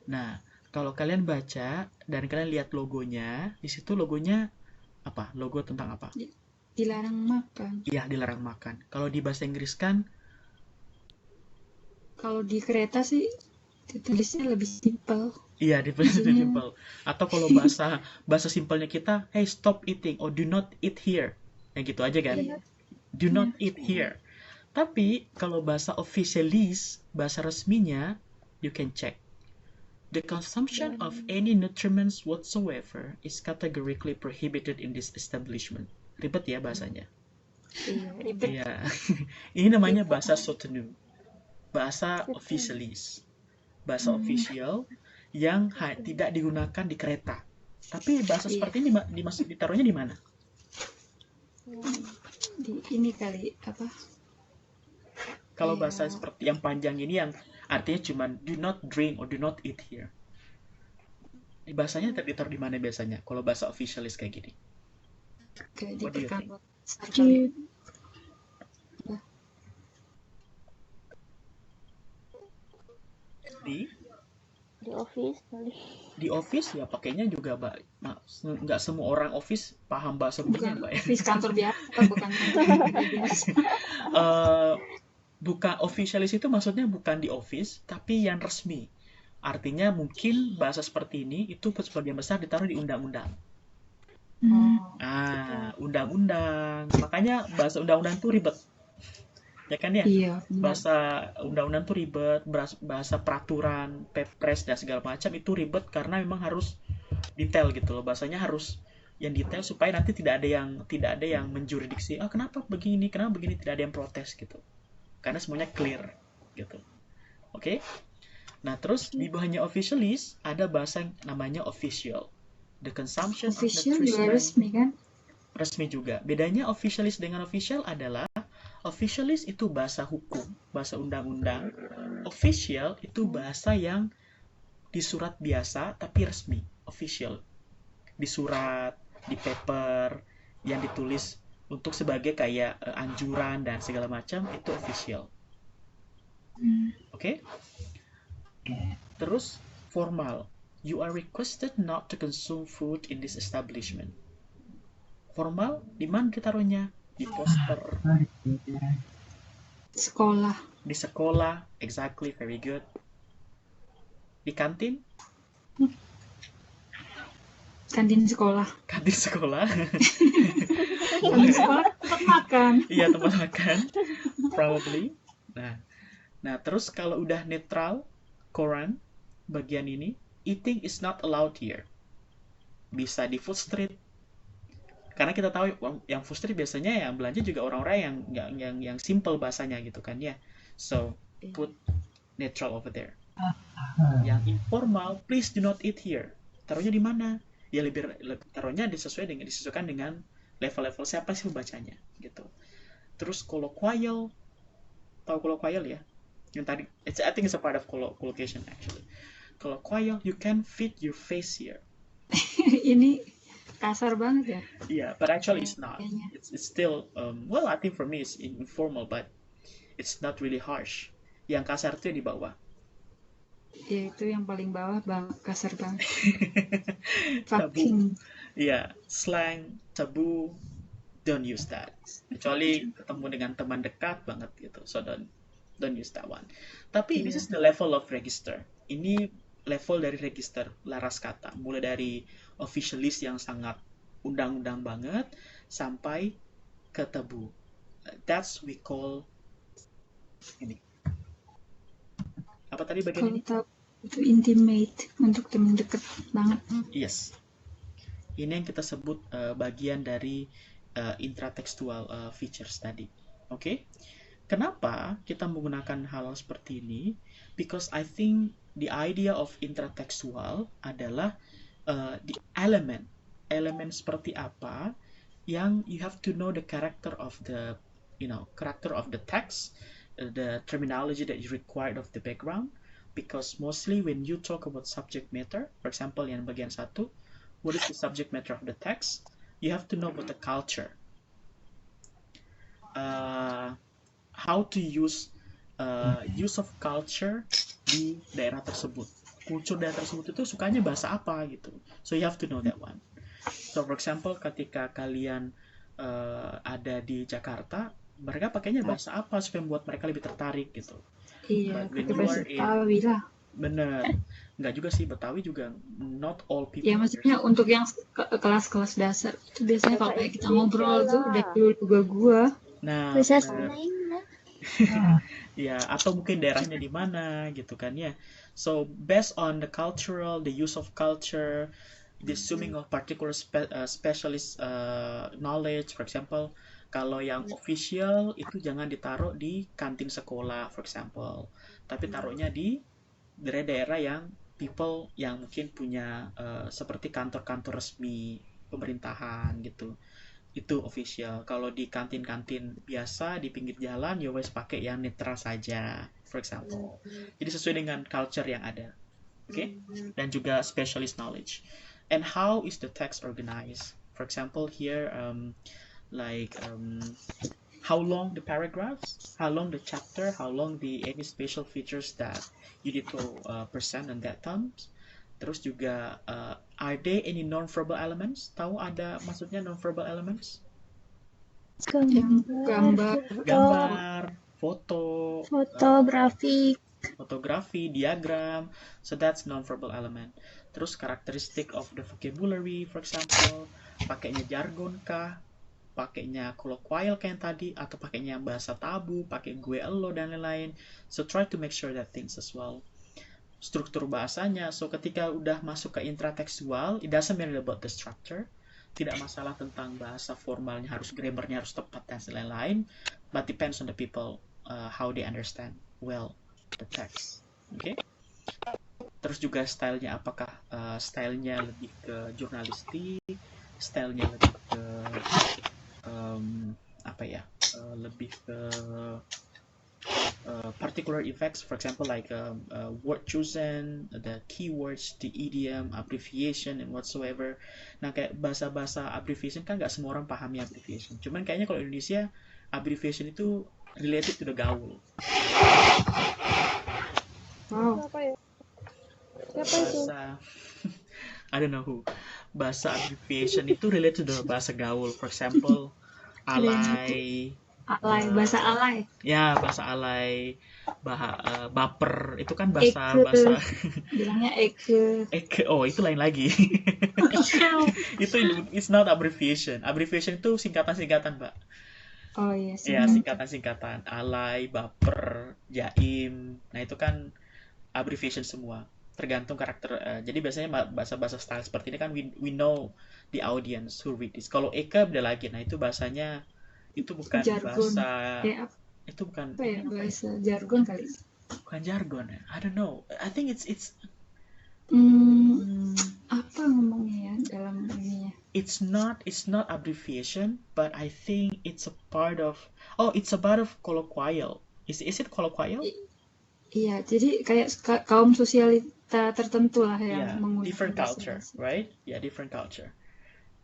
Nah, kalau kalian baca dan kalian lihat logonya, di situ logonya apa? Logo tentang apa? dilarang makan. Iya, dilarang makan. Kalau di bahasa Inggris kan, Kalau di kereta sih ditulisnya lebih simpel. iya, ditulis Maksudnya- simple. Atau kalau bahasa simpelnya kita, hey stop eating or do not eat here. Yang gitu aja kan? Iya. Do not eat here. Tapi kalau bahasa officialis, bahasa resminya, you can check. The consumption of any nutriments whatsoever is categorically prohibited in this establishment. Ribet ya bahasanya. Iya, ribet. Iya. Ini namanya bahasa Soutenu. Bahasa officialis. Bahasa official yang tidak digunakan di kereta. Tapi bahasa seperti ini ditaruhnya di mana? Di ini kali apa? Kalau bahasa seperti yang panjang ini yang artinya cuma do not drink or do not eat here. Di bahasanya ditaruh di mana biasanya? Kalau bahasa officialis kayak gini. Kayak di What do you think? perkantoran. Di office kali. Di office ya pakainya juga Mbak. Nah, nggak semua orang office paham bahasa begini Bukan Mbak ya. office kantor biasa, bukan kantor biasa. Bukan officialis itu maksudnya bukan di office tapi yang resmi. Artinya mungkin bahasa seperti ini itu sebagian besar ditaruh di undang-undang. Undang-undang. Makanya bahasa undang-undang itu ribet. Ya kan ya? Iya, Bahasa undang-undang itu ribet, bahasa peraturan, Pepres dan segala macam itu ribet karena memang harus detail gitu loh. Bahasanya harus yang detail supaya nanti tidak ada yang menjuridiksi. Kenapa begini tidak ada yang protes gitu. Karena semuanya clear gitu. Oke? Nah, terus di bawahnya officialis ada bahasa yang namanya official. The consumption official of juga nutrition resmi kan? resmi juga. Bedanya officialis dengan official adalah officialis itu bahasa hukum, bahasa undang-undang. Official itu bahasa yang di surat biasa tapi resmi, official. Di surat, di paper, yang ditulis untuk sebagai kayak anjuran dan segala macam itu official. Oke? Terus formal. You are requested not to consume food in this establishment. Formal, di mana ditaruhnya? Di poster. Sekolah. Di sekolah, exactly, very good. Di kantin? Kantin sekolah. Kantin sekolah. Kantin sekolah tempat makan. Iya, tempat makan. Probably. Nah, terus kalau udah netral, Quran, bagian ini, eating is not allowed here. Bisa di food street. Karena kita tahu yang food street biasanya yang belanja juga orang-orang yang simple bahasanya gitu kan ya. So, put neutral over there. Yang informal, please do not eat here. Taruhnya di mana? Ya lebih taruhnya disesuaikan dengan level-level siapa sih pembacanya gitu. Terus colloquial, tahu colloquial ya? Yang tadi, I think it's a part of collocation actually. Colloquial, you can fit your face here. Ini kasar banget ya. Yeah, but actually it's not. Kayaknya. It's still, well, I think for me it's informal, but it's not really harsh. Yang kasar itu di bawah. Ya itu yang paling bawah kasar banget. Tabu. Fucking. Yeah, slang, tabu, don't use that. Kecuali ketemu dengan teman dekat banget gitu. So don't use that one. Tapi this is the level of register. Ini level dari register laras kata. Mulai dari officialist yang sangat undang-undang banget sampai ke tabu. That's we call ini. Apa tadi bagian ini? Kalau itu intimate untuk teman dekat banget. Yes. Ini yang kita sebut bagian dari intratextual features tadi. Oke? Kenapa kita menggunakan hal seperti ini? Because I think the idea of intratextual adalah the element seperti apa yang you have to know the character of the text, the terminology that is required of the background. Because mostly when you talk about subject matter, for example, yang bagian 1, what is the subject matter of the text? You have to know about the culture. How to use of culture di daerah tersebut. Kultur daerah tersebut itu sukanya bahasa apa gitu. So you have to know that one. So for example, ketika kalian ada di Jakarta, mereka pakainya bahasa apa supaya membuat mereka lebih tertarik gitu. Iya, pakai bahasa Betawi lah. Bener. Enggak juga sih, Betawi juga not all people. Ya maksudnya untuk yang kelas-kelas dasar itu biasanya kalau kayak kita ngobrol tuh udah dulu gua. Nah, Bisa ya, atau mungkin daerahnya di mana gitu kan ya. So based on the cultural, the use of culture, the assuming of particular specialist knowledge, for example, kalau yang official itu jangan ditaruh di kantin sekolah, for example, tapi taruhnya di daerah-daerah yang people yang mungkin punya seperti kantor-kantor resmi pemerintahan gitu. Itu official. Kalau di kantin-kantin biasa di pinggir jalan, ya wes pakai yang netral saja, for example. Jadi sesuai dengan culture yang ada, oke? Dan juga specialist knowledge. And how is the text organized? For example, here, how long the paragraphs, how long the chapter, how long the any special features that you need to present on that terms. Terus juga are there any non-verbal elements? Tahu ada maksudnya non-verbal elements? Gambar, foto, fotografi, diagram. So that's non-verbal element. Terus karakteristik of the vocabulary, for example, pakainya jargon kah? Pakainya colloquial kayak yang tadi, atau pakainya bahasa tabu, pakai gue, elo, dan lain-lain. So try to make sure that things as well. Struktur bahasanya, so ketika udah masuk ke intratextual, it doesn't matter about the structure. Tidak masalah tentang bahasa formalnya, harus grammarnya harus tepat dan lain-lain, but depends on the people, how they understand well the text. Okay? Terus juga stylenya, apakah stylenya lebih ke jurnalistik, stylenya lebih ke lebih ke particular effects, for example, like word chosen, the keywords, the idiom, abbreviation, and whatsoever. Nah, kayak bahasa-bahasa abbreviation kan nggak semua orang pahami abbreviation. Cuman kayaknya kalau Indonesia, abbreviation itu related to the gaul. Wow. Siapa ya? Siapa itu? Bahasa, I don't know who. Bahasa abbreviation itu related to the bahasa gaul. For example, alay, Alay, bahasa alay. Ya, bahasa alay, baper itu kan bahasa Eke. bahasa Bilangnya Eke. oh itu lain lagi. Itu it's not abbreviation. Abbreviation itu singkatan-singkatan, Mbak. Oh iya sih. Ya, singkatan-singkatan. Alay, baper, jaim. Nah, itu kan abbreviation semua. Tergantung karakter. Jadi biasanya bahasa-bahasa style seperti ini kan we know the audience who read this. Kalau Eka beda lagi. Nah, itu bahasanya itu bukan Jargon. bahasa Kayak itu bukan apa ya? ini apa ya? Bahasa jargon kali. Bukan jargon ya. I don't know. I think it's Hmm, apa ngomongnya ya dalam ininya? it's not abbreviation, but I think it's a part of it's a part of colloquial. Is it colloquial? Iya, jadi kayak kaum sosialita tertentu lah yang Yeah, menggunakan different bahasa culture, bahasa. right? Yeah, different culture.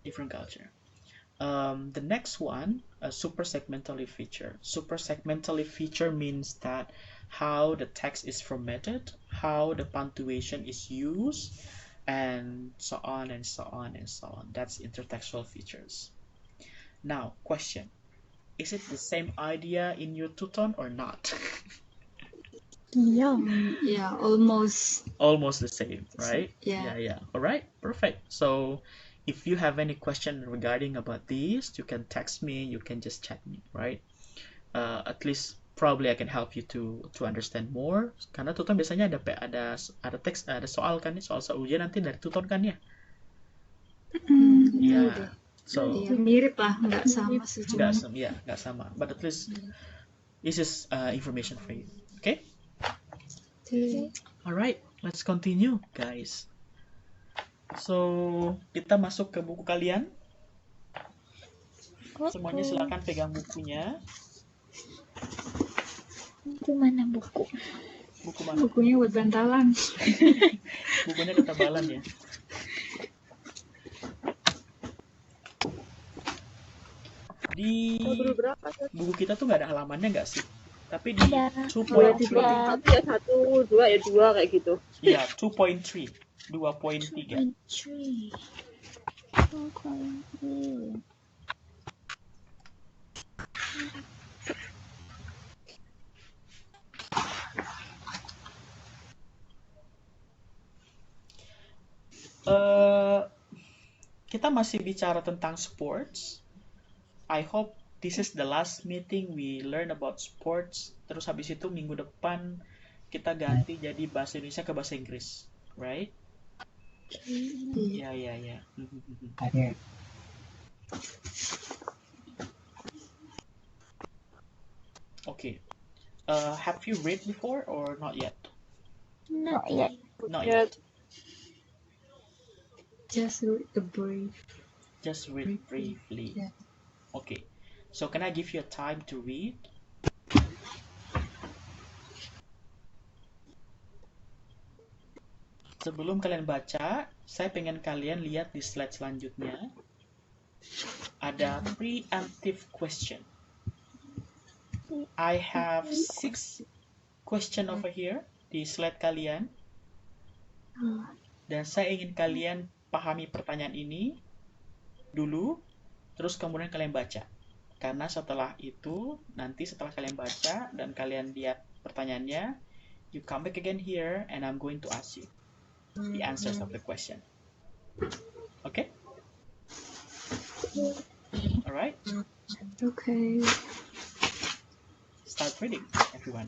Different culture. The next one, a super segmentally feature. Super segmentally feature means that how the text is formatted, how the punctuation is used, and so on and so on and so on. That's intertextual features. Now, question. Is it the same idea in your two-tone or not? Iya. Yeah, almost. Almost the same, right? Yeah. Yeah. All right, perfect. So if you have any question regarding about this, you can text me, you can just chat me, right? At least probably I can help you to understand more. Karena tuton biasanya ada teks, ada soal kan, soal ujian nanti dari tuton kan ya? Iya deh. So Iya, mirip lah, nggak sama sih cuma. nggak sama. But at least this is information for you. Okay? Alright, let's continue, guys. So kita masuk ke buku kalian. Semuanya silakan pegang bukunya. Itu mana buku? Buku mana? Bukunya buat bantalan. Bukunya ketebalan ya. Di buku kita tuh nggak ada halamannya nggak sih? Tapi di Ada. 2.3. Satu ya satu, dua ya dua kayak gitu. Iya, 2.3. 2.3. 3. Kita masih bicara tentang sports. I hope this is the last meeting we learn about sports. Terus habis itu minggu depan kita ganti jadi bahasa Indonesia ke bahasa Inggris, right? Ya. Okay. Have you read before or not yet? Not yet. Not yet. Just read the brief. Just read briefly. Yeah. Okay. So can I give you a time to read? Sebelum kalian baca, saya pengen kalian lihat di slide selanjutnya. Ada preemptive question. I have 6 question over here di slide kalian. Dan saya ingin kalian pahami pertanyaan ini dulu, terus kemudian kalian baca. Karena setelah itu, nanti setelah kalian baca dan kalian lihat pertanyaannya, you come back again here and I'm going to ask you the answers of the question. Okay? Alright? Okay. Start reading, everyone.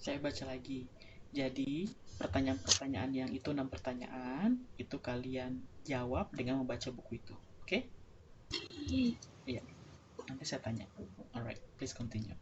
Saya baca lagi. Jadi, pertanyaan-pertanyaan yang itu 6 pertanyaan, itu kalian jawab dengan membaca buku itu. Oke? Iya. Nanti saya tanya. Alright, please continue.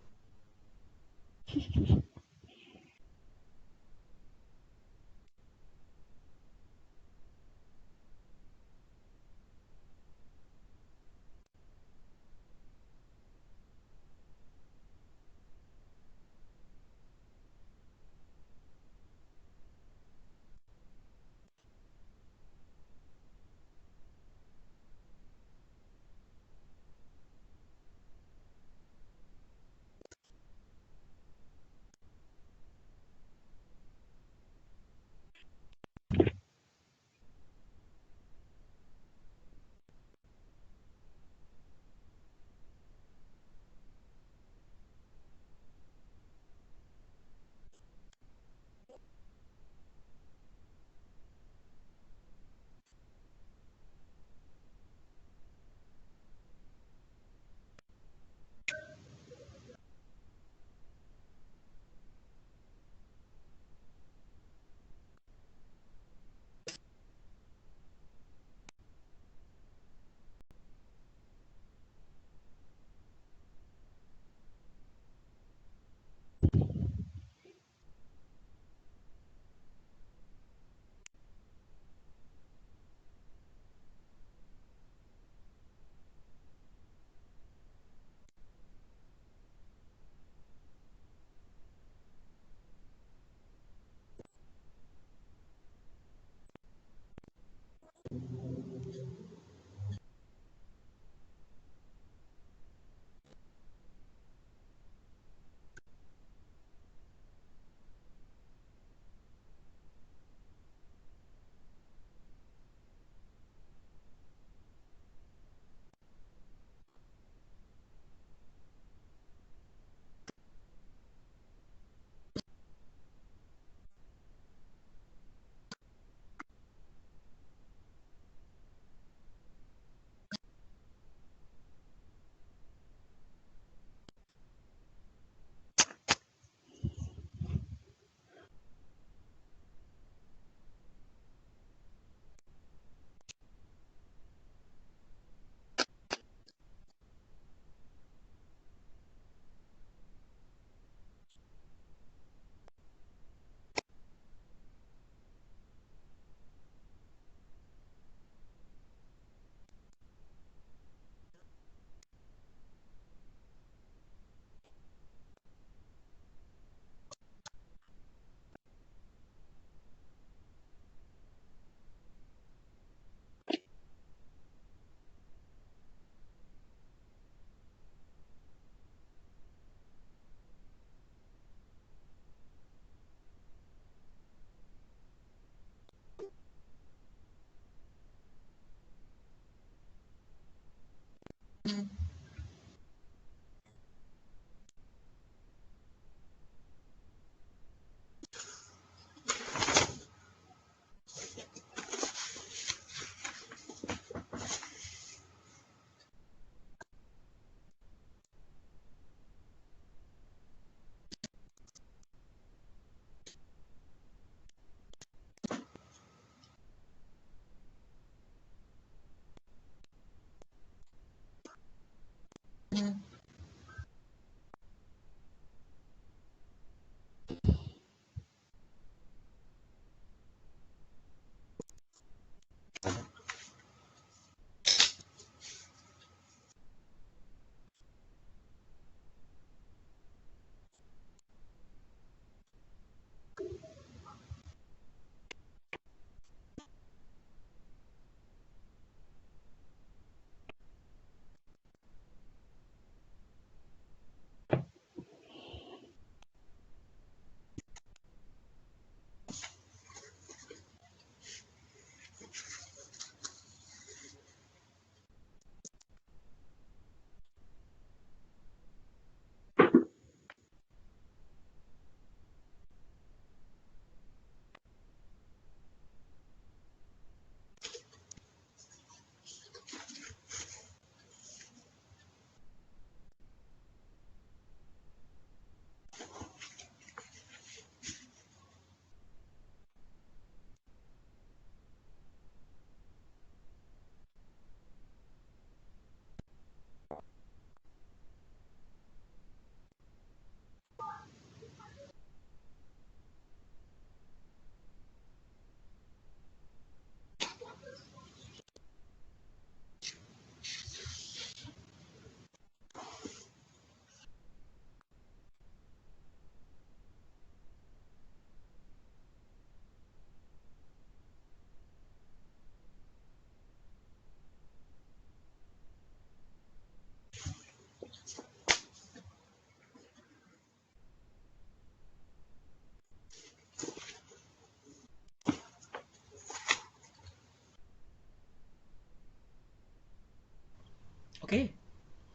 Oke,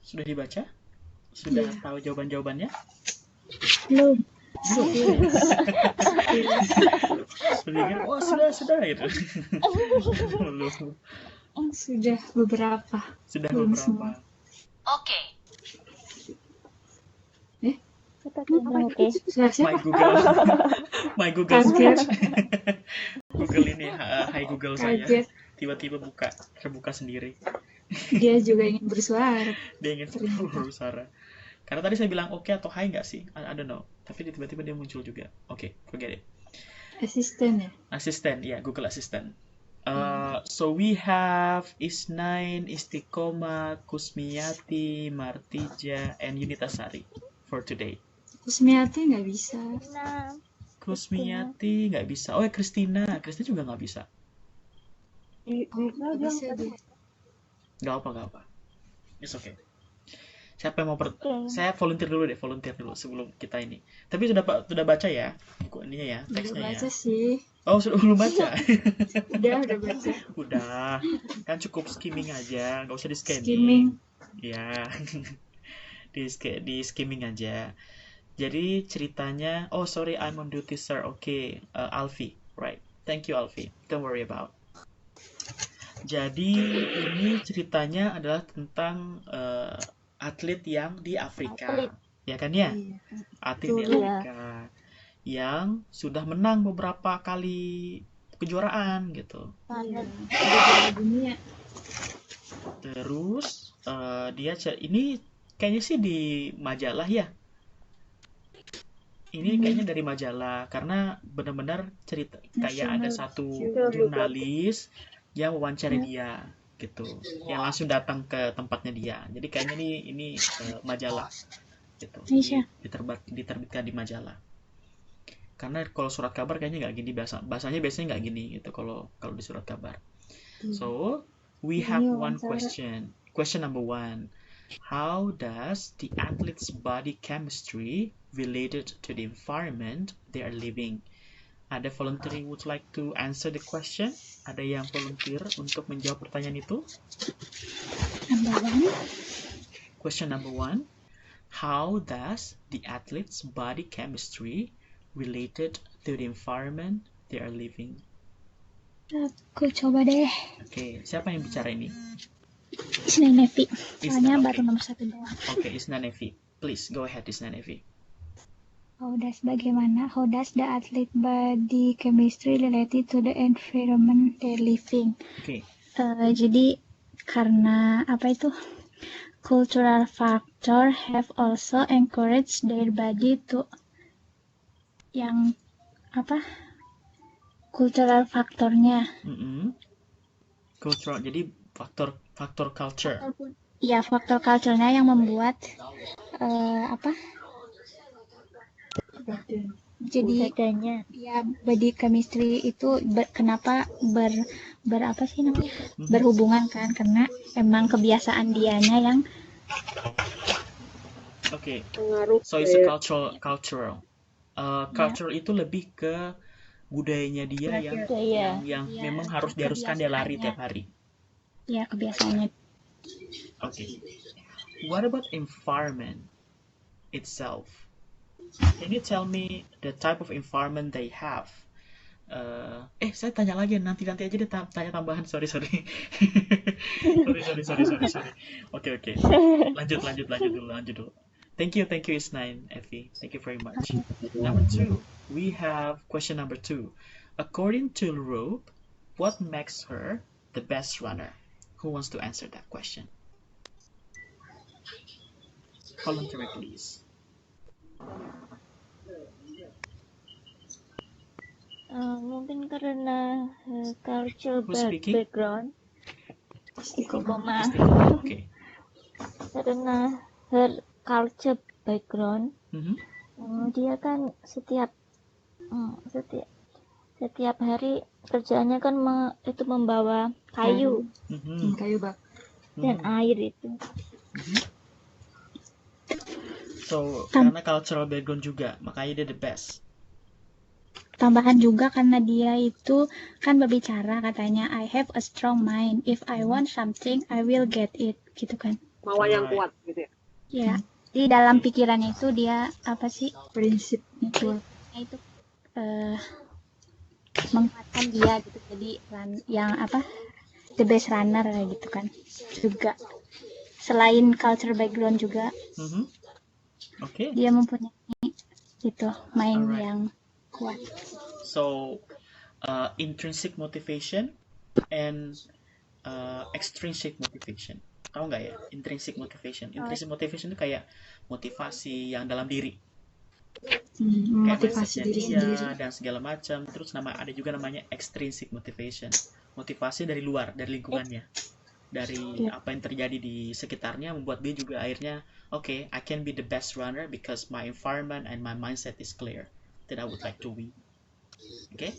sudah dibaca? Sudah Iya. tahu jawaban-jawabannya? Belum. Sudah kan? Oh, sudah gitu. Belum. Sudah beberapa. Sudah Belum beberapa. Oke. Kata bilang oke. Sudah My siapa? Google, my Google Kaget. speech. Google ini, hai Google saya. Kaget. Tiba-tiba terbuka sendiri. Dia juga ingin bersuara. Dia ingin berusaha. Karena tadi saya bilang oke atau hai nggak sih? I don't know. Tapi tiba-tiba dia muncul juga. Oke, forget it. Asisten ya? Assistant, ya, Google Assistant. So we have Isnain, Istiqomah, Kusmiyati, Martija, and Yunitasari for today. Kusmiati nggak bisa. Nah, Kusmiyati nggak bisa. Oh ya, Christina juga nggak bisa. bisa Nggak dia. bisa dia. Nggak apa. It's okay. Siapa yang mau Oke. Saya volunteer dulu sebelum kita ini. Tapi sudah baca ya buku ininya ya, Udah teksnya baca ya. sih. Oh, belum baca. Udah baca. Udah. Kan cukup skimming aja, nggak usah di scanning. Skimming. Ya. di skimming aja. Jadi ceritanya, oh sorry, I'm on duty sir. Oke, Alfi, right? Thank you Alfi. Don't worry about. Jadi ini ceritanya adalah tentang atlet yang di Afrika, Atlet. ya kan ya? Iya. Atlet di Betul. Afrika yang sudah menang beberapa kali kejuaraan gitu. Iya. Udah juara dunia. Terus dia ini kayaknya sih di majalah ya. Ini kayaknya dari majalah karena benar-benar cerita kayak ada National satu Geographic. jurnalis yang wawancara dia gitu, yang langsung datang ke tempatnya dia. Jadi kayaknya ini majalah gitu, Aisyah. diterbitkan di majalah. Karena kalau surat kabar kayaknya nggak gini bahasanya biasanya nggak gini gitu kalau di surat kabar. So we have Ini one wawancara. question number 1. How does the athlete's body chemistry related to the environment they are living? Ada volunteer who would like to answer the question? Ada yang volunteer untuk menjawab pertanyaan itu? Number 1. Question number 1. How does the athlete's body chemistry related to the environment they are living? Aku coba deh. Oke, siapa yang bicara ini? Isnain Nevi. Isna, Soalnya oke. baru nomor 1 doang. Oke, Isna Nevi. Please, go ahead, Isna Nevi. How does the athlete body chemistry related to the environment they're living? Oke, Jadi karena apa itu? Cultural factor have also encouraged their body to yang apa? Cultural faktornya. Cultural, jadi faktor culture. Ya, faktor culture-nya yang membuat apa? Jadi Bedanya. ya body chemistry itu kenapa apa sih namanya? Berhubungan kan karena emang kebiasaan dianya yang Oke, Pengaruh. so it's a cultural. Cultural itu lebih ke budayanya dia Budaya. yang Ya, memang diharuskan dia lari kebiasaannya. tiap hari. ya kebiasaannya. Oke. What about environment itself? Can you tell me the type of environment they have? Saya tanya lagi nanti aja deh tanya tambahan. Sorry. sorry. Oke. Lanjut dulu. Thank you Isnain, Effie. Thank you very much. Number 2, we have question number 2. According to Rope, what makes her the best runner? Who wants to answer that question? Volunteer, please. Mungkin karena cultural Who's speaking? background. Istiqomah. Okay. Karena her culture background, Mhm. dia kan setiap hari kerjaannya kan itu membawa kayu Mhm. Kayu bak. dan air itu. So, karena cultural background juga, makanya dia the best. Tambahan juga karena dia itu kan berbicara katanya I have a strong mind. If I want something, I will get it. Gitu kan. Mauan yang Alright. kuat gitu ya. Ya, di dalam pikirannya itu dia apa sih Prinsip itu. itu menguatkan dia gitu. Jadi yang apa the best runner kayak gitu kan. Juga selain culture background juga Mhm. Oke. dia mempunyai itu main Alright. yang kuat. So, intrinsic motivation and extrinsic motivation. Tahu nggak ya? Intrinsic motivation. Intrinsic motivation itu kayak motivasi yang dalam diri, kayak Motivasi mindsetnya diri dia sendiri. dan segala macam. Terus ada juga namanya extrinsic motivation. Motivasi dari luar, dari lingkungannya, dari apa yang terjadi di sekitarnya membuat dia juga akhirnya, okay, I can be the best runner because my environment and my mindset is clear that I would like to win. Okay?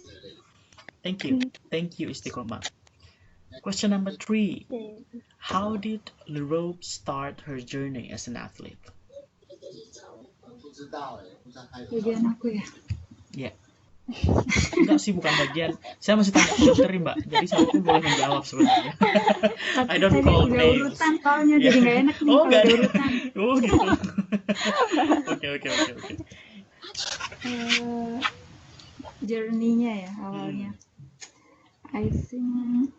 Thank you, Istiqomah. Question number 3. How did Leroux start her journey as an athlete? Bagian aku ya. Ya. Enggak sih, bukan bagian. Saya masih tanya filter, Mbak. Jadi saya pun boleh menjawab sebenarnya. I don't Tadi call udah names. urutan soalnya jadi nggak enak nih Oh, kalau nggak udah ada. urutan. Oh, gitu. Oke. Journey-nya ya awalnya. I think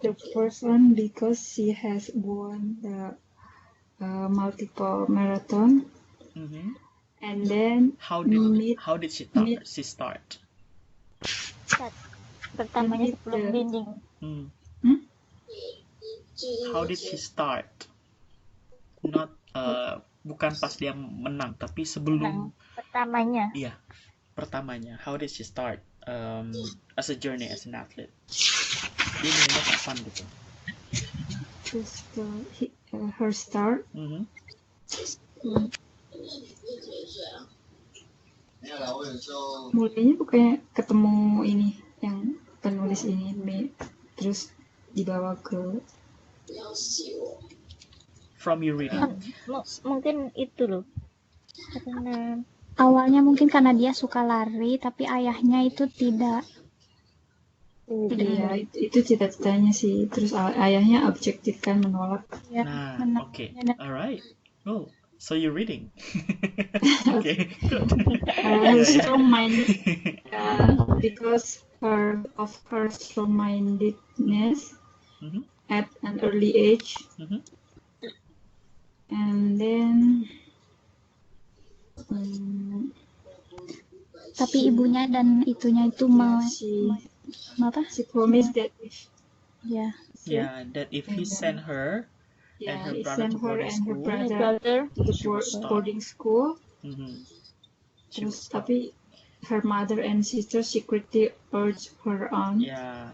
the first one because she has won the multiple marathon, Mhm. and then How did she start? Pertamanya Meet sebelum the- binding. How did she start? Not bukan pas dia menang, tapi sebelum Pertamanya. iya, pertamanya. How did she start as a journey as an athlete? Dia mulainya kapan gitu? just her start. Mhm. Mulainya bukannya ketemu ini yang penulis ini, terus dibawa ke From your reading. Mungkin itu loh. Karena Awalnya mungkin karena dia suka lari, tapi ayahnya itu tidak. Iya, itu cita-citanya sih. Terus ayahnya objektif kan, menolak. Ya, Nah, menang. okay. Dan Alright. Oh, so you're reading. Okay, good. Strong mind, because of her strong-mindedness Mhm. at an early age, Mhm. and then tapi ibunya dan itunya itu she promised that if ya Yeah, that if he send her and her he brother sent to her boarding and her school, brother to the she would stop. boarding school, Mhm. She would terus stop. tapi her mother and sister secretly urged her on. Ya.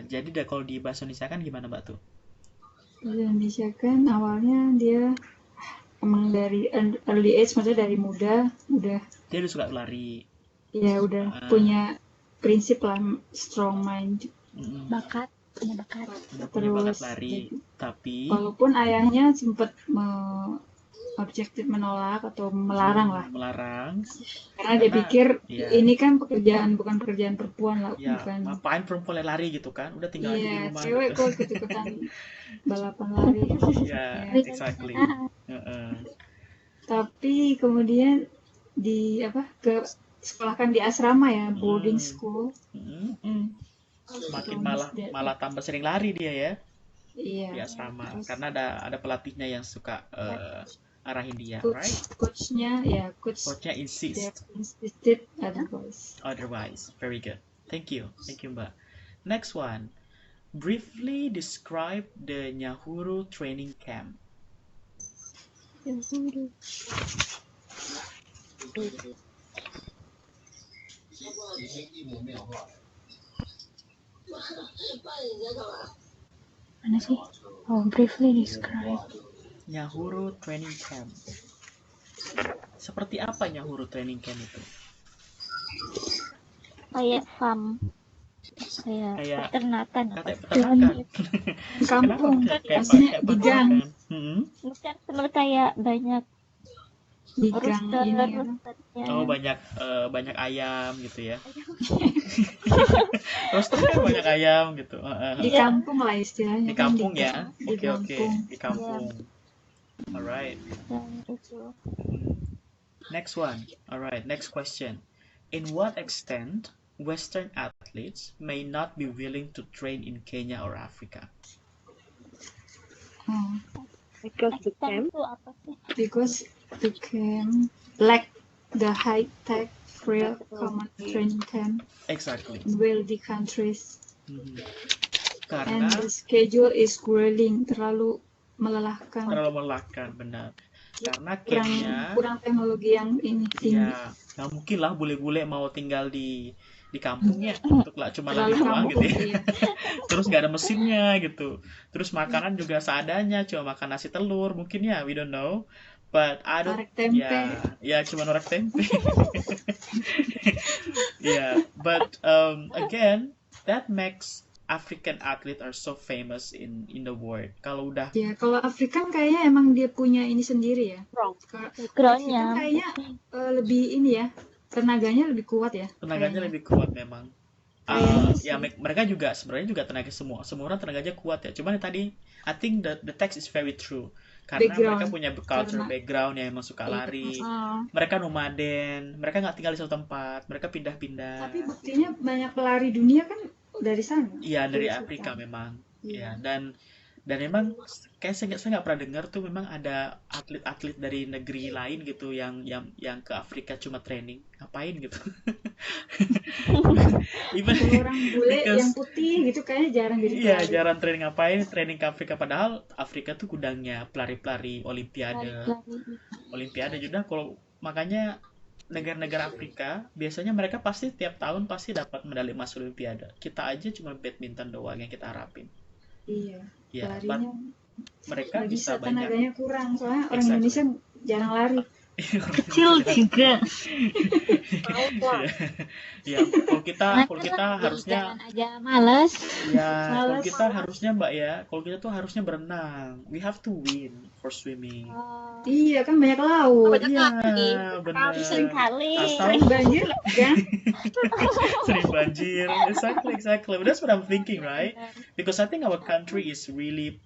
Jadi kalau di bahasa Indonesia kan gimana, Mbak tuh? Di Indonesia kan awalnya dia emang dari early age, maksudnya dari muda udah Dia udah suka lari. ya udah punya prinsip lah, strong mind. Mhm. bakat punya bakat. Udah punya bakat Terus lari, tapi walaupun ayahnya sempat objektif menolak atau melarang lah, melarang. karena dia pikir iya. ini kan bukan pekerjaan perempuan lah, Ya, bukan. ngapain perempuan lari gitu kan? Udah tinggal aja di Iya, rumah. cewek gitu. kok ikut-ikutan balapan lari. Ya, Ya. exactly. Heeh. Tapi kemudian ke sekolahkan di asrama ya, boarding school. Mhm. Makin malah tambah sering lari dia ya Iya. di asrama, Terus karena ada pelatihnya yang suka arahin dia, right? coachnya Coachnya insist insisted otherwise. Very good. Thank you, Mbak. Next one. Briefly describe the Nyahuru training camp. Mana sih? Oh, briefly describe. Nyahuru training camp. Seperti apa Nyahuru training camp itu? kayak farm, kayak peternakan. Kayak peternakan. kampung, Kenapa? maksudnya Kayak di gang. peternakan. Bukan benar kayak banyak Di gang ini ya. Rosternya. Oh, banyak ayam gitu ya. Roster kan banyak ayam gitu. Di kampung lah istilahnya. Di kan, kampung ya. Di Oke, kampung. di kampung. Alright. Dan itu Next one. Alright, next question. In what extent Western athletes may not be willing to train in Kenya or Africa? Oh, Because the extend camp, itu apa sih? because the camp lack the high-tech real common training camp Exactly. in wealthy countries. Mhm. And Karena the schedule is grueling, terlalu melelahkan. terlalu melelahkan, benar. Karena kurang Kenya, kurang teknologi yang ini tinggi. ya nggak mungkin lah bule-bule mau tinggal di kampungnya untuk lah cuma lari Terlalu doang kampung, gitu ya. iya. Terus nggak ada mesinnya gitu. Terus makanan juga seadanya, cuma makan nasi telur mungkin ya, we don't know. But I don't, Orek tempe. ya cuma orek tempe. Yeah, but again, that makes African athlete are so famous in the world. Kalau udah Ya, kalau Afrikan kayaknya emang dia punya ini sendiri ya. wrong. Kalau Backgroundnya. Afrikan kayaknya lebih ini ya, tenaganya lebih kuat ya. tenaganya kayaknya. lebih kuat memang. Kayaknya sih. Ya mereka juga sebenarnya juga tenaga semua orang tenaganya kuat ya. Cuman tadi I think the text is very true karena Background. mereka punya culture Karena- background yang emang suka lari. Mereka nomaden, mereka nggak tinggal di satu tempat, mereka pindah-pindah. Tapi buktinya banyak pelari dunia kan dari sana. Iya dari Dari Afrika sana. memang. Iya. Ya dan memang kayak saya nggak pernah dengar tuh memang ada atlet-atlet dari negeri lain gitu yang ke Afrika cuma training ngapain gitu. Even Kalau orang bule because- yang putih gitu kayaknya jarang jadi iya pelari. jarang training ngapain training ke Afrika padahal Afrika tuh gudangnya pelari-pelari Olimpiade juga kalau makanya negara-negara Afrika biasanya mereka pasti tiap tahun pasti dapat medali emas Olimpiade. Kita aja cuma badminton doang yang kita harapin. Iya. Ya, but Pelarinya mereka nggak bisa bisa, banyak. tenaganya kurang soalnya orang Exactly. Indonesia jarang lari. Kecil juga. Ya, kalau kita harusnya Jalan aja males. ya kalau Males. kita harusnya Mbak ya, kalau kita tuh harusnya berenang. We have to win for swimming. Iya kan banyak laut. Iya, benar. Sering kali. Asal Sering banjir kan? sering banjir. Exactly. But that's what I'm thinking, right? Because I think our country is really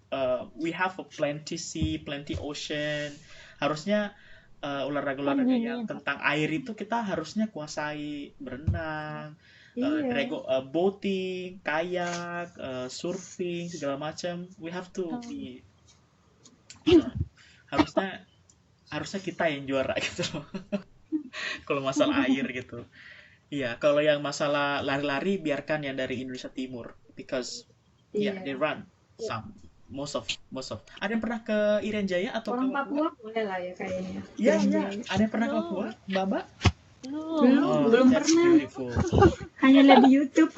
we have a plenty sea, plenty ocean. Harusnya olahraga yang tentang air itu kita harusnya kuasai berenang, Iya. boating, kayak, surfing segala macam. We have to be harusnya kita yang juara gitu loh. Kalau masalah air gitu. Iya, kalau yang masalah lari-lari biarkan yang dari Indonesia Timur because Iya. they run most of. Ada yang pernah ke Irian Jaya atau Orang ke Papua boleh lah ya kayaknya. Iya. Jalan-jalan. Ada yang pernah ke Papua, Mbak? Belum That's pernah. beautiful. Hanya lihat di YouTube.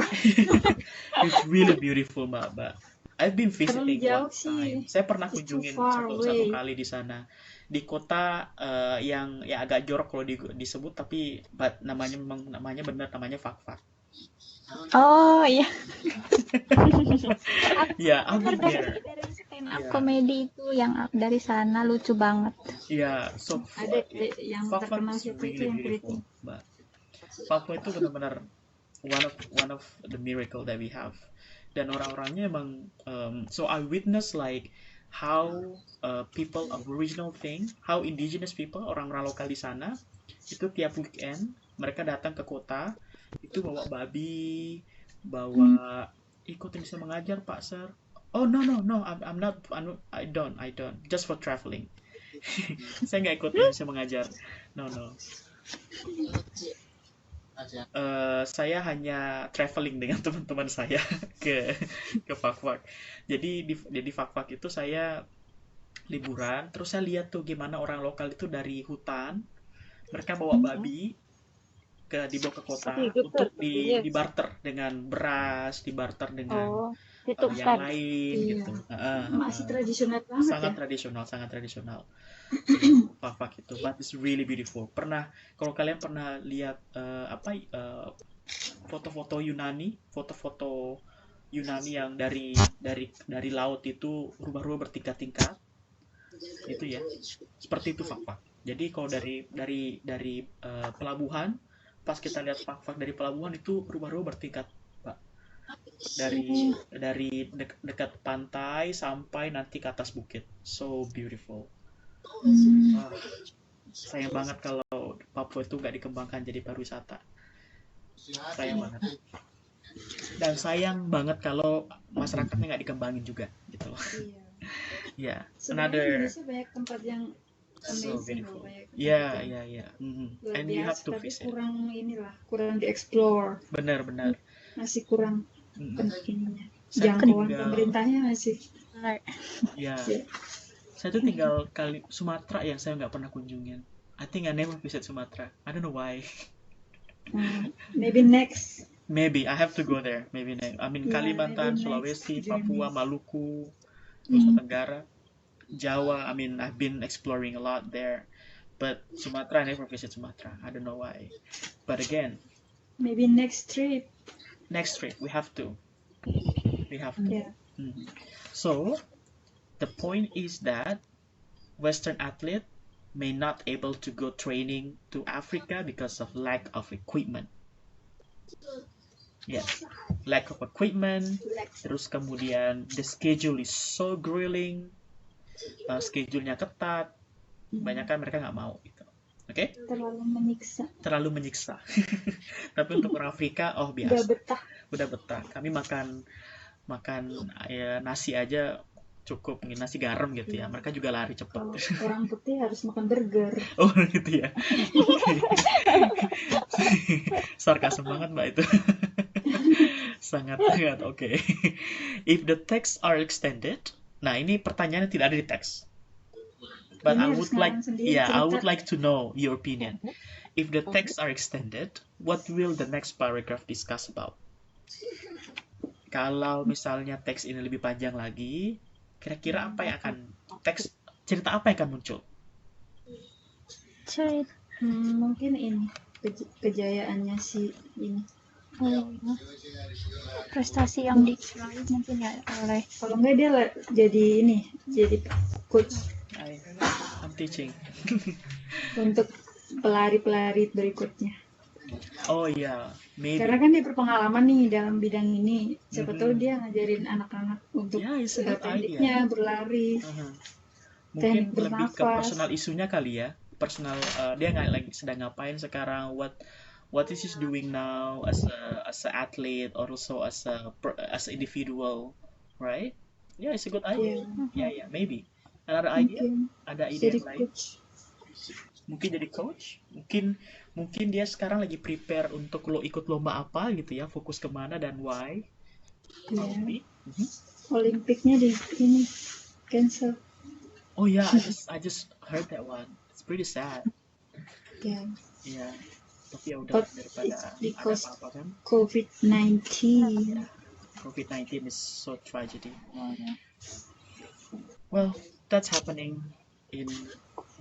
It's really beautiful, Mbak. I've been visiting Terlalu jauh one sih. time. Saya pernah It's too kunjungin far satu away. kali di sana. Di kota yang ya agak jorok kalau disebut tapi namanya benar namanya Fakfak. Oh iya, Ya, I've been there. dari stand up Iya. komedi itu yang dari sana lucu banget. Ya, so Ada yang Fakfak terkenal is siapa itu really yang beautiful, keriting. Mbak. Fakfak itu benar-benar one of the miracle that we have. Dan orang-orangnya emang so I witness like how people Aboriginal thing, how indigenous people, orang-orang lokal di sana itu tiap weekend mereka datang ke kota itu bawa babi, bawa ikut Indonesia mengajar Pak Sir. Oh no, I don't just for traveling. Saya nggak ikut Indonesia mengajar. No. Saya hanya traveling dengan teman-teman saya ke Fakfak. Jadi di Fakfak itu saya liburan, terus saya lihat tuh gimana orang lokal itu dari hutan mereka bawa babi dibawa ke kota untuk dibarter dengan beras, dibarter dengan yang Ditukar. lain Iya. gitu. Masih tradisional banget sangat ya. tradisional. Fakfak itu, but it's really beautiful. Kalau kalian pernah lihat foto-foto Yunani yang dari laut itu rumah-rumah bertingkat-tingkat, itu ya, seperti itu Fakfak. Jadi kalau dari pelabuhan, pas kita lihat fak-fak dari pelabuhan itu rumah-rumah bertingkat, Pak. Dari dekat pantai sampai nanti ke atas bukit. So beautiful. Wah, sayang banget kalau Papua itu nggak dikembangkan jadi pariwisata. Sayang banget. Dan sayang banget kalau masyarakatnya nggak dikembangin juga, gitu loh. Iya. Ya, Sebenarnya another Indonesia banyak tempat yang so amazing loh, beautiful. banyak tempat Ya, yang ya, ya. luar And you have biasa, to tapi visit. kurang dieksplor, Benar-benar. masih kurang Mm-mm. ininya. Saya Jangkauan tinggal, pemerintahnya masih. Benar. ya, Ya. saya tuh tinggal Sumatera yang saya nggak pernah kunjungin. I think I never visit Sumatera. I don't know why. Maybe next. Maybe I have to go there. Maybe next. I mean Yeah, Kalimantan, maybe next Sulawesi, journey. Papua, Maluku, Nusa Tenggara, Jawa. I mean I've been exploring a lot there, but Sumatra I never visit Sumatra. I don't know why. But again, Maybe next trip. next trip we have to. We have to. Yeah. So the point is that Western athlete may not able to go training to Africa because of lack of equipment. Yes, lack of equipment. Terus kemudian the schedule is so grueling, schedule-nya ketat, banyak kan mereka nggak mau gitu. Oke? Terlalu menyiksa. Terlalu menyiksa. Tapi untuk orang Afrika, oh Udah biasa, betah. udah betah. Kami makan ya, nasi aja cukup, mungkin nasi garam gitu ya. Mereka juga lari cepat. Kalau orang putih harus makan burger. Oh gitu ya. Sarkasem banget Mbak itu. Sangat oke. If the texts are extended, nah ini pertanyaannya tidak ada di teks. But Ini I harus would like, ngarang sendiri yeah, I cerita. would like to know your opinion. If the texts are extended, what will the next paragraph discuss about? Kalau misalnya teks ini lebih panjang lagi, kira-kira apa yang akan cerita apa yang akan muncul? Cerita. Mungkin ini kejayaannya si ini. Prestasi yang diraih mungkin ya oleh Kalau enggak dia jadi coach I'm teaching. untuk pelari-pelari berikutnya. Oh iya, maybe. Karena kan dia berpengalaman nih dalam bidang ini. Siapa tahu dia ngajarin anak-anak untuk Yeah, it's a good pendeknya berlari. Mungkin Teknik lebih ke bernafas. personal isunya kali ya. Personal, dia nggak lagi sedang ngapain sekarang, what is he doing now as a athlete or also as individual, right? Yeah, it's a good idea. Yeah, maybe. Another idea? Mungkin Ada ide jadi yang lain? coach. Mungkin jadi coach? Mungkin dia sekarang lagi prepare untuk ikut lomba apa gitu ya, fokus kemana dan why? Ya. Maybe. Olimpiknya di ini cancel. Oh yeah, I just heard that one. It's pretty sad. Ya. Yeah. Tapi ya udah, But daripada it's ada because apa-apa kan. COVID-19. COVID-19 is so tragedy. Well, that's happening in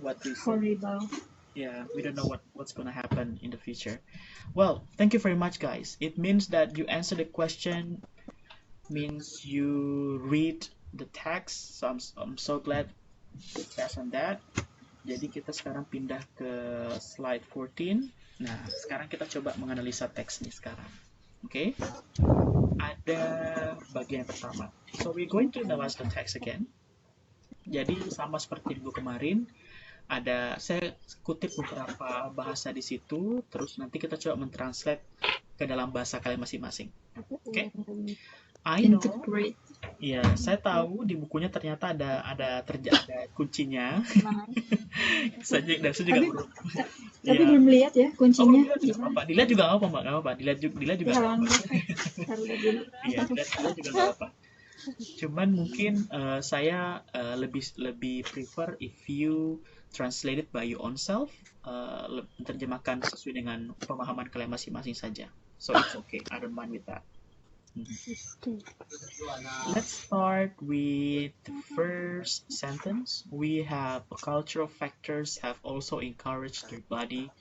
what we see. Horrible. Yeah, we don't know what's gonna happen in the future. Well, thank you very much, guys. It means that you answer the question, means you read the text. So I'm so glad that's on that. Jadi kita sekarang pindah ke slide 14. Nah, sekarang kita coba menganalisa teks nih sekarang. Oke? Ada bagian pertama. So we're going to analyze the text again. Jadi sama seperti minggu kemarin, saya kutip beberapa bahasa di situ, terus nanti kita coba mentranslate ke dalam bahasa kalian masing-masing. Oke? I know. Integrate. Ya, saya tahu di bukunya ternyata ada kuncinya. saya juga Tapi belum lihat ya kuncinya. Dilihat juga nggak apa-apa, Mbak. Nggak apa-apa. Dilihat juga nggak apa-apa. Iya, dilihat juga nggak apa-apa. Cuman mungkin saya lebih prefer if you translate it by your own self, terjemahkan sesuai dengan pemahaman kalian masing-masing saja. So it's okay, I don't mind with that. Let's start with the first sentence. We have cultural factors have also encouraged their body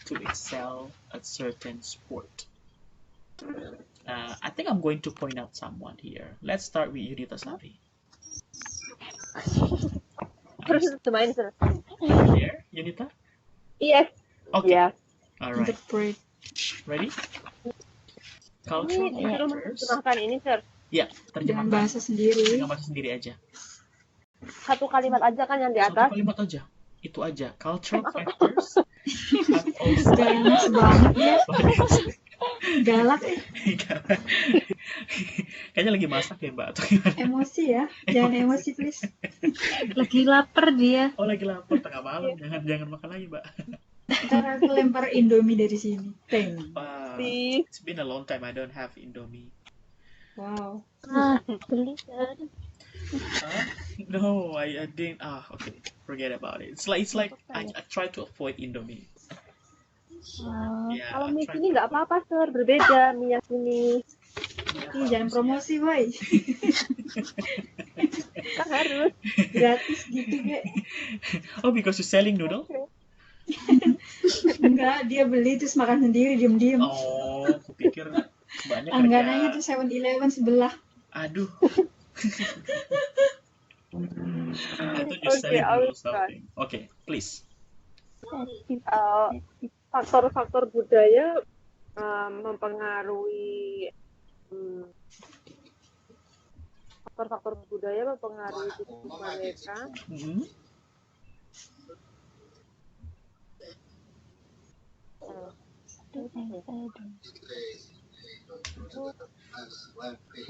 to excel at certain sport. I think I'm going to point out someone here. Let's start with Yudita Sari. Semain sir. Here, Yunita? Yes. Okay. Yes. Alright. Interpret. Ready? Ini Cultural disuruh factors. menerjemahkan ini sir. Ya, Dengan terjemahkan bahasa sendiri. dengan bahasa sendiri aja. Satu kalimat aja kan yang di Satu atas. kalimat aja. Itu aja. Cultural factors have also Ganas banget ya. Galak Kayaknya lagi masak ya, Mbak, atau gimana? emosi ya. Jangan emosi please. Lagi lapar dia. Oh, lagi lapar tengah malam. Jangan makan lagi, Mbak. Ntar aku lempar Indomie dari sini. Teng. Di It's been a long time I don't have Indomie. Wow. Beli kan. No, I didn't. Okay. Forget about it. It's like I try to avoid Indomie. Yeah, kalau I mie try sini nggak apa-apa sir, berbeda mie yang sini. Ih, jangan promosi woi. Kan harus. Gratis gitu kayak. Oh, because you're selling noodle? Enggak, dia beli terus makan sendiri diem-diem. Oh, aku pikir banyak Anggarannya kerja. tuh 7-Eleven sebelah. Aduh. I thought you're Okay, selling I will noodle something. Okay, please. Faktor-faktor budaya mempengaruhi faktor-faktor budaya mempengaruhi tubuh mereka. Mhm.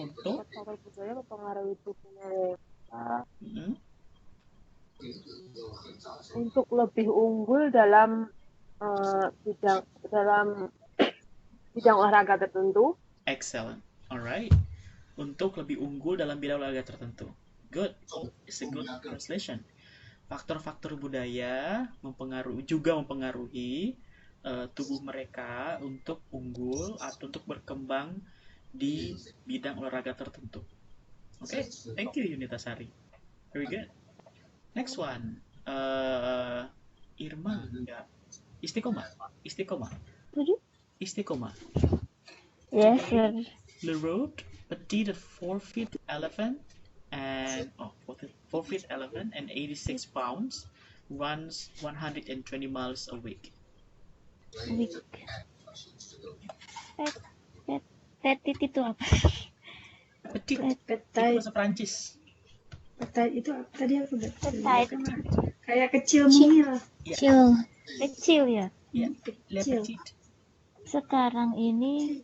Untuk Faktor budaya mempengaruhi tubuh mereka Mhm. untuk lebih unggul dalam bidang olahraga tertentu. Excellent. Alright. Untuk lebih unggul dalam bidang olahraga tertentu. Good. It's a good translation. Faktor-faktor budaya juga mempengaruhi tubuh mereka untuk unggul atau untuk berkembang di bidang olahraga tertentu. Okay. Thank you, Yunita Sari. Very good. Next one. Irma. Ya. Istiqomah. Yes, sir. Le Road, petite 4-feet elephant and 4-feet elephant and 86 pounds runs 120 miles a week. Week. Petit itu apa? Petite. Itu Petai. bahasa Prancis. Petai itu apa tadi aku udah. Petai. Kayak kecil mungil. Kecil ya. Ya, le Kecil. petite. Sekarang ini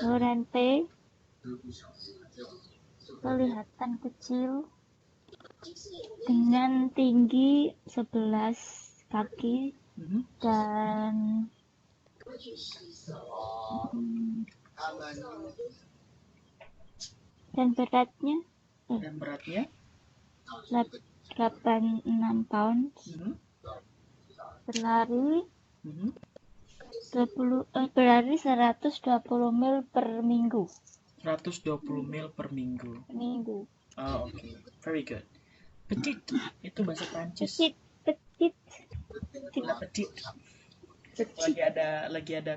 Lorente kelihatan kecil dengan tinggi 11 kaki Mhm. dan beratnya Dan beratnya 86 pounds, Mhm. berlari Mhm. 120 mil per minggu. 120 mil per minggu. Oh, okay. Very good. Petite itu bahasa Prancis. Petit. La petite. Lagi ada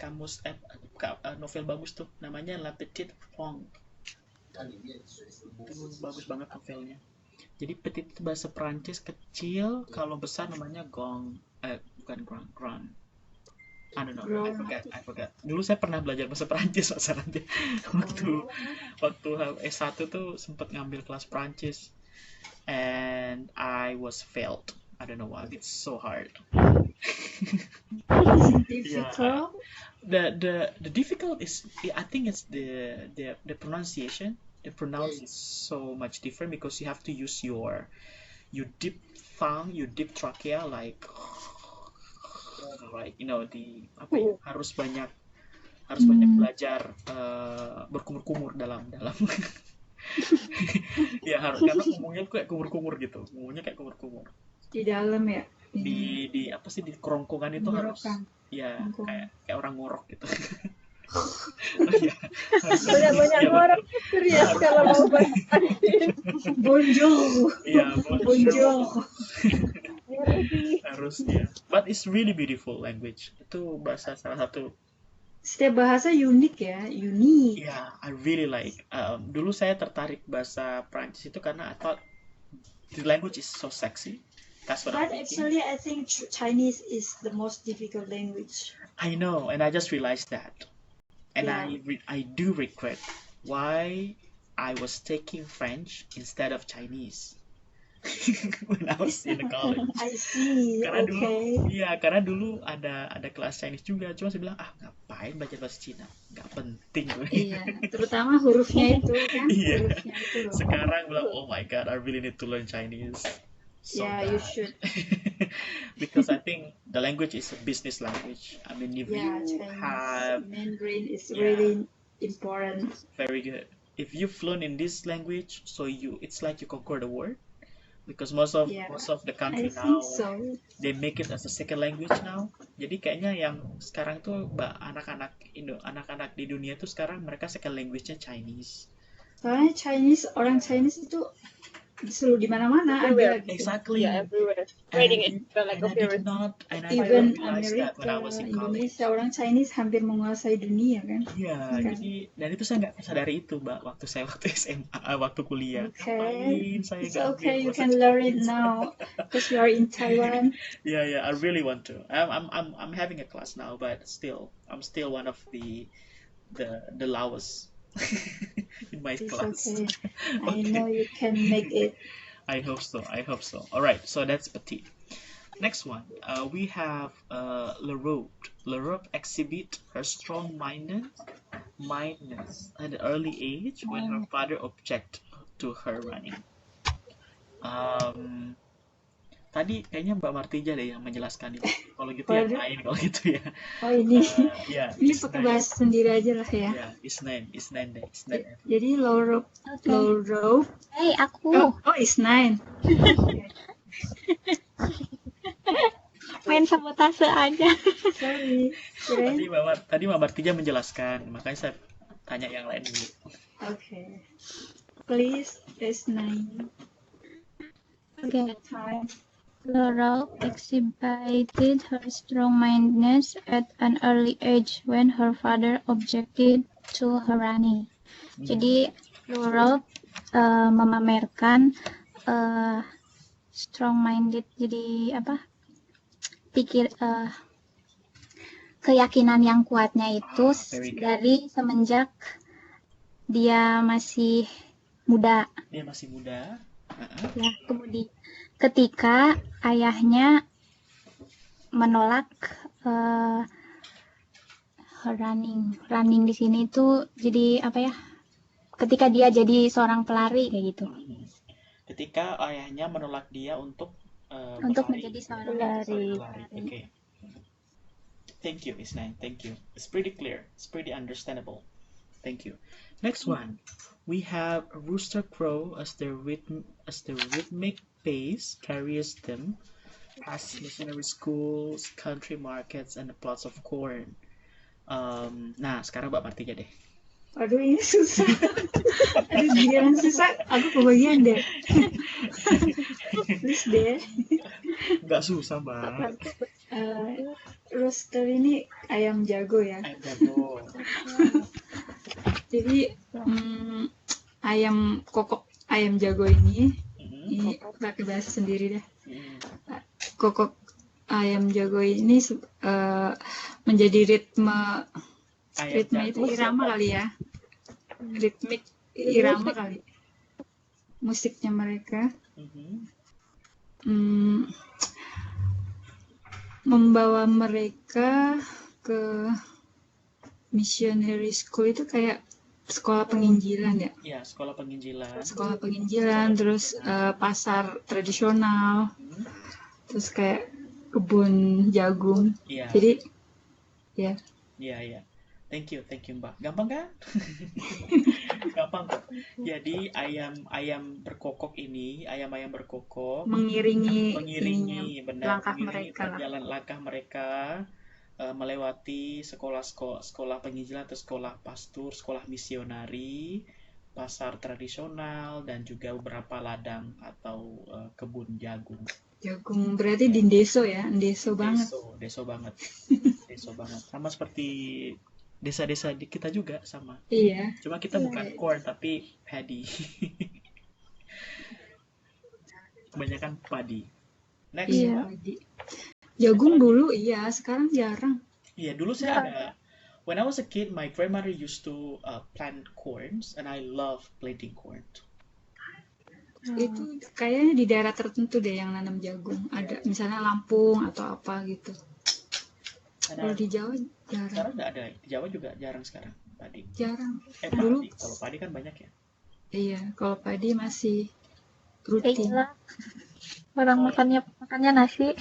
kamus novel bagus tuh namanya La Petite Femme. Itu bagus banget novelnya. Jadi petit itu bahasa Prancis kecil, kalau besar namanya bukan grand. I don't know, I forgot. Dulu saya pernah belajar bahasa Prancis masalahnya. waktu S1 tuh sempat ngambil kelas Prancis and I was failed. I don't know why, it's so hard. Difficult. The difficult is, I think it's the pronunciation. The pronounce is so much different because you have to use your deep tongue, your deep trachea, like harus banyak belajar berkumur-kumur dalam ya harus, karena ngomongnya kayak kumur-kumur gitu, Di dalam ya. di apa sih, di kerongkongan itu harus ya Kerongkongan. kayak orang ngorok gitu. Banyak-banyak orang serius kalau mau bahasa Bonjour. Iya, Bonjour. harusnya. But it's really beautiful language. Itu bahasa salah satu. Setiap bahasa unik ya, unik. Yeah, I really like. Dulu saya tertarik bahasa Prancis itu karena I thought The language is so sexy. That's what I'm But thinking. actually, I think Chinese is the most difficult language. I know, and I just realized that. And Yeah. I do regret why I was taking French instead of Chinese when I was in the college. I see. Karena dulu, Okay. iya, karena dulu ada kelas Chinese juga. Cuma saya bilang, ngapain belajar bahasa Cina? Nggak penting. Iya, terutama hurufnya itu kan, Iya. hurufnya itu loh. Sekarang bilang, oh my god, I really need to learn Chinese. So Yeah, you bad. should. Because I think the language is a business language. I mean, if Yeah, you Chinese have Mandarin is Yeah. really important. very good, if you fluent in this language, so it's like you conquer the world. Because most of Yeah, the I country think now so. they make it as a second language now. Jadi kayaknya yang sekarang tuh anak-anak di dunia tuh sekarang mereka second language-nya Chinese. Soalnya orang Chinese itu selalu di mana-mana Everywhere. ada gitu. Exactly. Yeah, everywhere. And Spreading I it did- like and a I did virus. not and I Even didn't realize that when I was in college. Indonesia, orang Chinese hampir menguasai dunia kan. Iya, Kan. jadi dan itu saya nggak sadari itu, Mbak, waktu SMA, waktu kuliah. Okay, Ngapain saya it's ngambil okay. You bahasa can learn it Chinese? now because you are in Taiwan. Yeah, I really want to. I'm having a class now, but I'm still one of the lowest in my It's class. okay. I Okay. know you can make it. I hope so. All right, so that's petite. Next one, we have Leroux. Leroux exhibit her strong-mindedness at an early age when her father object to her running. Tadi kayaknya Mbak Martija deh yang menjelaskan ini. Kalau gitu yang Waduh. lain kalau gitu ya. Oh ini, Ya, ini pakai bahasa sendiri aja lah ya. Ya, Isnan. Jadi low rope, Hey, aku Isnan. main sabotase aja. Sorry, keren. Tadi Mbak Martija menjelaskan, makanya saya tanya yang lain dulu. Okay. Please, Isnan. Okay. Time. Laurel exhibited her strong-mindedness at an early age when her father objected to her running. Jadi Laurel memamerkan strong-minded, jadi apa? Keyakinan yang kuatnya itu Very good. dari semenjak dia masih muda. Dia masih muda. Ya, kemudian ketika ayahnya menolak running di sini itu jadi apa ya? Ketika dia jadi seorang pelari kayak gitu. Ketika ayahnya menolak dia untuk Untuk berlari. menjadi seorang Pelari. Pelari. Okay. Thank you, Isnan. Thank you. It's pretty clear. It's pretty understandable. Thank you. Next one, we have a rooster crow as the rhythmic pace carries them past missionary schools, country markets, and the plots of corn. Nah, sekarang Mbak Martija deh. Aduh ini susah. Aduh giliran susah, aku kebagian deh. Please deh. Nggak susah, Mbak. Rooster ini ayam jago ya. Ayam jago. Jadi ayam jago ini pakai bahasa sendiri deh. Kokok ayam jago ini menjadi ritme itu irama kali ya. Ritmik irama kali. Musiknya mereka membawa mereka ke missionary school itu kayak sekolah penginjilan ya. Ya, sekolah penginjilan. Sekolah penginjilan, terus pasar tradisional, terus kayak kebun jagung. Iya. Jadi ya. Iya. Thank you Mbak. Gampang kan? Gampang kok. Jadi ayam berkokok ini, ayam-ayam berkokok mengiringi benar, langkah mereka lah. perjalanan langkah mereka melewati sekolah penginjilan atau sekolah pastur, sekolah misionari, pasar tradisional, dan juga beberapa ladang atau kebun jagung. Jagung berarti di deso ya, deso banget. Deso banget. Sama seperti desa-desa di kita juga sama. Iya. Cuma kita bukan corn tapi paddy. Kebanyakan padi. Next. Iya. Jagung dulu iya, sekarang jarang. Iya, dulu saya ada. When I was a kid, my grandmother used to plant corns, and I love planting corn. Itu kayaknya di daerah tertentu deh yang nanam jagung. Ada misalnya Lampung atau apa gitu. Kalau di Jawa jarang. Sekarang nggak ada. Di Jawa juga jarang sekarang padi. Jarang. Padi. Kalau padi kan banyak ya. Iya, kalau padi masih Eh, rutin. gila. Orang makannya nasi.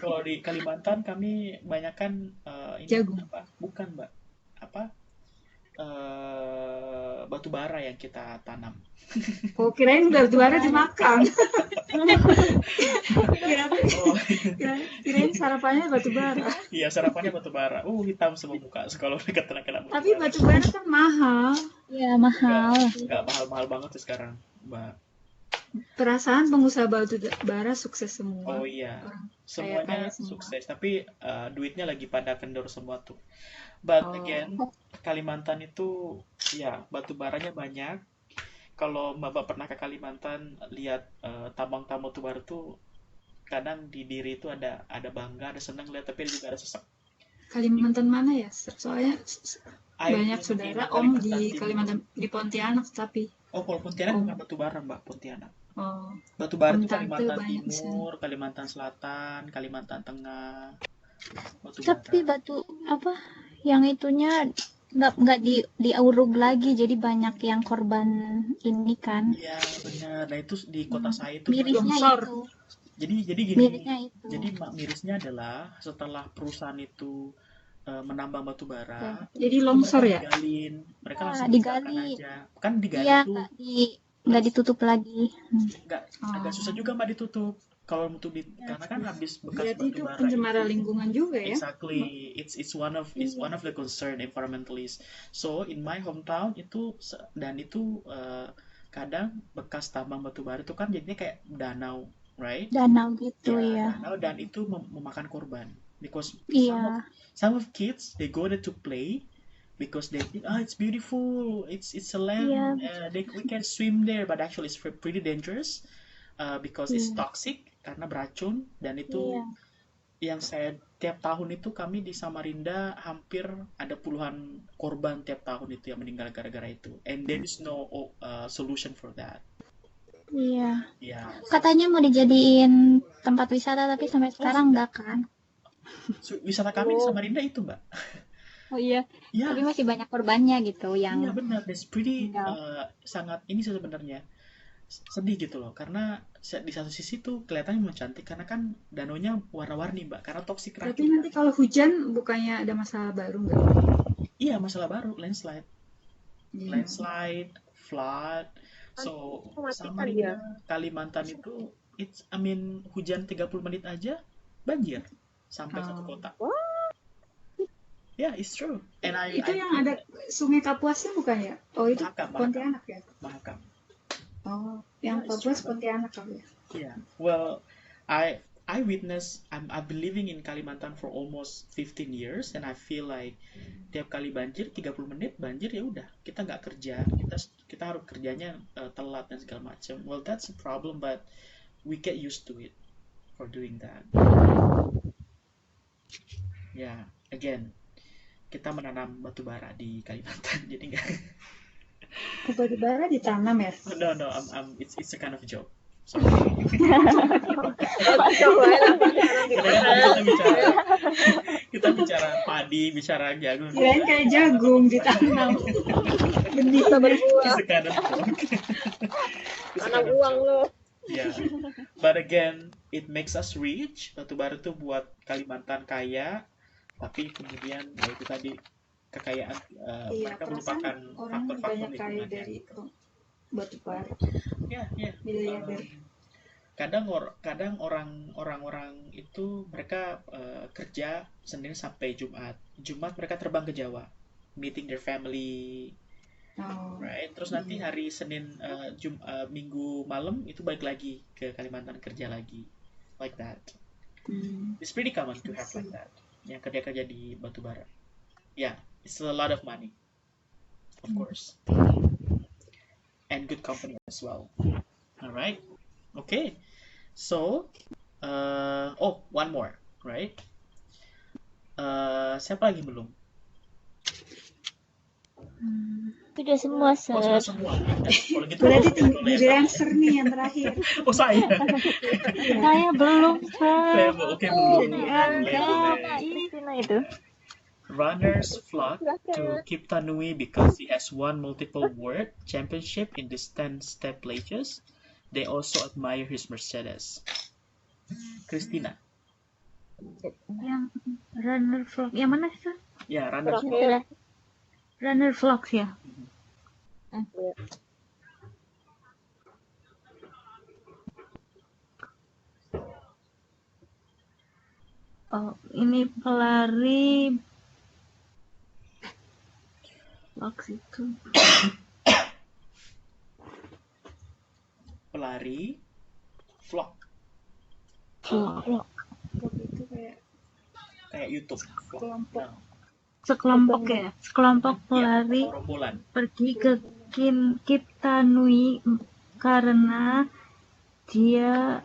Kalau di Kalimantan kami banyakkan ini Jagung. apa? Bukan, Mbak. Apa? Batu bara yang kita tanam. Oh, kirain batu bara dimakan. Oh, Kirain sarapannya batu bara. iya, sarapannya batu bara. Hitam semua muka kalau dekat kena batu Tapi bara. batu bara kan mahal. Iya, mahal. Nggak mahal-mahal banget sih sekarang, Mbak. Perasaan pengusaha batu bara sukses semua. Oh iya, Orang semuanya kaya semua. sukses. Tapi duitnya lagi pada kendor semua tuh. But Oh. again, Kalimantan itu ya batu baranya banyak. Kalau Mbak pernah ke Kalimantan lihat tambang-tambang batu bara tuh kadang di diri itu ada bangga, ada senang lihat, tapi juga ada sesak. Kalimantan mana ya? Soalnya I banyak live saudara in Om di Timur. Kalimantan, di Pontianak tapi. Oh, kalau Pontianak bukan batu bara, Mbak, Pontianak. Oh, Batu bara itu Om tante Kalimantan banyak di sana. Timur, Kalimantan Selatan, Kalimantan Tengah. Batu Tapi bara. batu apa? Yang itunya nggak diuruk lagi, jadi banyak yang korban ini kan. Iya, benar. Nah, itu di kota saya itu Mirisnya longsor. itu. jadi gini. Mirisnya itu. Jadi mirisnya adalah setelah perusahaan itu menambang batu bara, Jadi longsor ya? mereka Ah, langsung digali. tinggalkan aja. Kan digali Iya, tuh nggak ditutup lagi. agak susah juga Mbak ditutup. Kalau untuk karena kan habis bekas Berarti batu itu bara pencemaran itu. lingkungan juga ya? Exactly, it's one of the concern environmentalists. So in my hometown itu kadang bekas tambang batu bara itu kan jadinya kayak danau, right? Danau gitu ya. Danau, dan itu memakan korban because Iya. some of kids they go there to play because they think it's beautiful, it's a land, Iya. we can swim there, but actually it's pretty dangerous because it's toxic karena beracun, dan itu Iya. yang saya tiap tahun itu kami di Samarinda hampir ada puluhan korban tiap tahun itu yang meninggal gara-gara itu, and there is no solution for that. Iya. Ya, Katanya mau dijadiin tempat wisata tapi sampai sekarang enggak kan? wisata kami di Samarinda itu, Mbak. Oh iya. Ya, Tapi masih banyak korbannya gitu iya yang benar, that's pretty Enggak. sangat ini sih sebenarnya sedih gitu loh, karena di satu sisi tuh kelihatannya memang cantik karena kan danaunya warna-warni Mbak, karena toksik Tapi racun. nanti kalau hujan bukannya ada masalah baru nggak? Iya, masalah baru, landslide, Iya. flood. So Mematikan Samarinda, Kalimantan itu hujan 30 menit aja banjir sampai satu kota. Yeah, it's true. And Itu yang ada Sungai Kapuasnya bukan ya? Oh, itu Mahakam. Pontianak ya? Mahakam. Oh, yang Kapuas Pontianak kali ya? Yeah. Well, I witnessed. I've been living in Kalimantan for almost 15 years, and I feel like tiap kali banjir 30 menit banjir ya udah, kita nggak kerja, kita harus kerjanya telat dan segala macam. Well, that's a problem, but we get used to it for doing that. Yeah, again, kita menanam batu bara di Kalimantan, jadi nggak. Batu bara ditanam ya? No, it's a kind of joke. Sorry. Kita bicara padi, bicara jagung. Kirain kayak jagung ditanam. Bisa berbuah. It's a kind of joke. Tanam uang lo. Yeah. But again, it makes us rich. Batu bara itu buat Kalimantan kaya, tapi kemudian ya itu tadi kekayaan Iya, mereka perasaan merupakan orang faktor-faktor banyak kaya lingkungannya. dari batu bara. Ya. Miliarder. Kadang orang-orang itu mereka kerja Senin sampai Jumat. Jumat mereka terbang ke Jawa, meeting their family, Oh, right? Terus nanti hari Senin Minggu malam itu balik lagi ke Kalimantan kerja lagi, like that. It's pretty common to have like that. Yang kerja di batubara. Yeah, it's a lot of money, of course, and good company as well. Alright. Okay, so one more, right? Siapa lagi belum? Sudah semua, Oh, sudah Sir. semua. Yaudah, kalau gitu Berarti kita dulu ya. freelancer nih yang terakhir. Oh, saya. Saya belum, Saya Sir. oke belum. Kristina itu. Runners flock to Kiptanui because he has won multiple world championship in this 10-step pledges. They also admire his Mercedes. Christina. Yang runner vlog. Yang mana sih? Ya, runners flock. Itulah. Runner vlogs ya. Oh, ini pelari vlogs itu. Pelari vlog Vlog. Itu kayak YouTube vlog. kelompok. Sekelompok ya. Sekelompok pelari Rombolan. pergi ke Kiptanui karena dia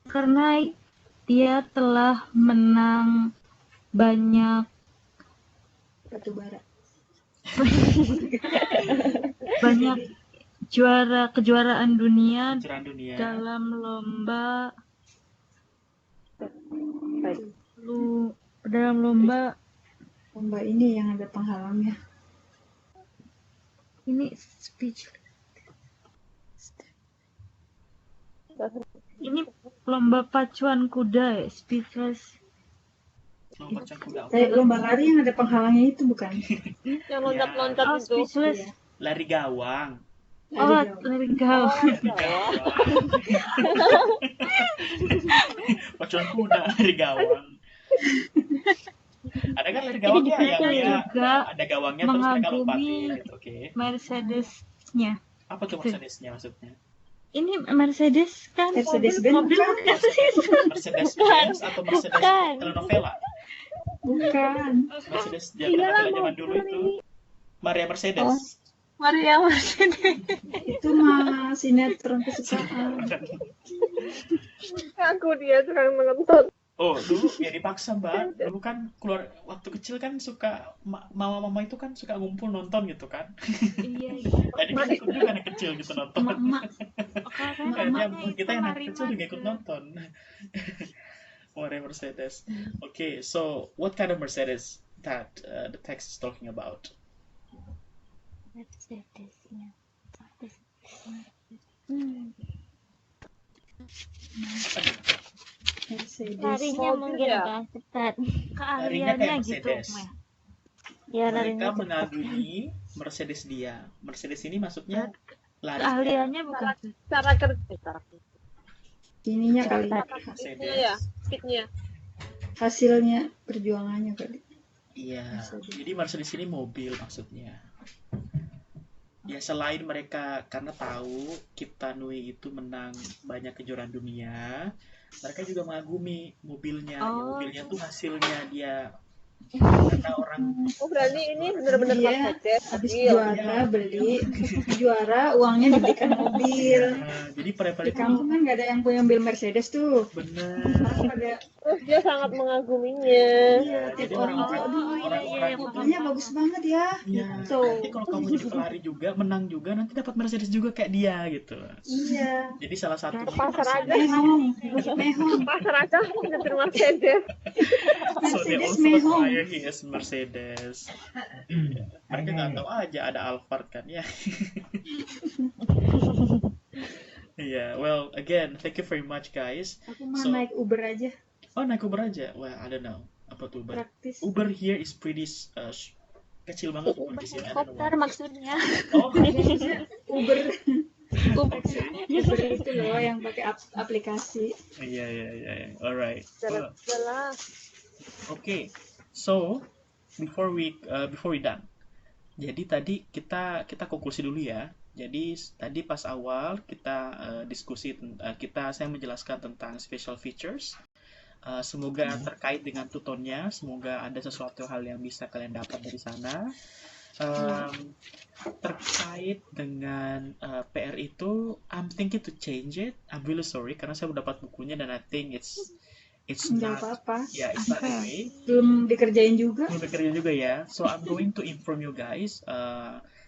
Karena dia telah menang banyak Batu bara. banyak kejuaraan dunia kejuaraan dunia. dalam lomba Lomba ini yang ada penghalangnya. ini speech. Ini lomba pacuan kuda ya, speechless. Lomba pacuan kuda. Lomba lari yang ada penghalangnya itu bukan? Yang loncat-loncat Oh, itu. speechless. Iya. Lari gawang. Oh, lari gawang. Pacuan kuda, lari gawang. Ada kan lari gawang ya, yang dia juga ada gawangnya terus mereka lompatin mengagumi gitu. Oke. Mercedes-nya. Apa tuh Mercedesnya maksudnya? Ini Mercedes kan? Mercedes-Benz mobil bukan? Mercedes Benz atau Mercedes Bukan. telenovela? Bukan. Mercedes zaman dulu itu Maria Mercedes. Maria Mercedes. Itu mah sinetron kesukaan. Aku dia sedang menonton. Oh, dulu ya dipaksa, Mbak. Dulu kan keluar waktu kecil kan suka mama-mama itu kan suka ngumpul nonton gitu kan. Iya. Tadi kan ikut juga anak kecil gitu nonton. Emak-emak. Kayaknya kita yang anak kecil juga ikut nonton. Maria Mercedes. Okay, so what kind of Mercedes that the text is talking about? Mercedesnya. Mercedes. Larinya mungkin ya? agak cepat. Larinya Keahliannya kayak gitu. Mercedes. Meh. Ya, Mereka larinya cepat. mengagumi Mercedes dia. Mercedes ini maksudnya lari. Keahliannya bukan. Cara kerja. Ininya kali. Mercedes. Ya, speednya. Hasilnya perjuangannya kali. Iya. Jadi Mercedes ini mobil maksudnya. Ya selain mereka karena tahu Kiptanui itu menang banyak kejuaraan dunia, mereka juga mengagumi mobilnya. Ya, mobilnya tuh hasilnya dia kata orang Oh, berarti ini benar-benar Iya, Mercedes. habis Iya. juara beli juara uangnya dibelikan mobil. jadi pada Di kampung kan nggak ada yang punya mobil Mercedes tuh. benar. Pada Terus dia sangat mengaguminya. Iya, jadi orang-orang mobilnya bagus banget ya. ya, Gitu. nanti kalau kamu jadi pelari juga menang juga nanti dapat Mercedes juga kayak dia gitu. Iya. Jadi salah satu Pasar aja. Mehong. Pasar aja nyetir Mercedes. So they Mercedes also mehong. admire his Mercedes. Mereka nggak tahu aja ada Alphard kan ya. Yeah, well again, thank you very much guys. Aku mah So- naik Uber aja, Oh naik Uber aja? Well I don't know. Apa tuh Uber? praktis. Uber here is pretty kecil banget Uber di sini. I don't know Helikopter why. maksudnya. Oh, Uber. Uber. Uber itu loh yang pakai aplikasi. iya. Alright. Well, Jelas. okay. So before we done. Jadi tadi kita konklusi dulu ya. Jadi tadi pas awal kita diskusi saya menjelaskan tentang special features. Semoga terkait dengan tutornya, semoga ada sesuatu hal yang bisa kalian dapat dari sana. Terkait dengan PR itu, I'm thinking to change it. I'm really sorry karena saya udah dapat bukunya dan I think it's Nggak not, apa-apa. yeah, it's not the way. Belum dikerjain juga. Belum bekerja juga ya. So I'm going to inform you guys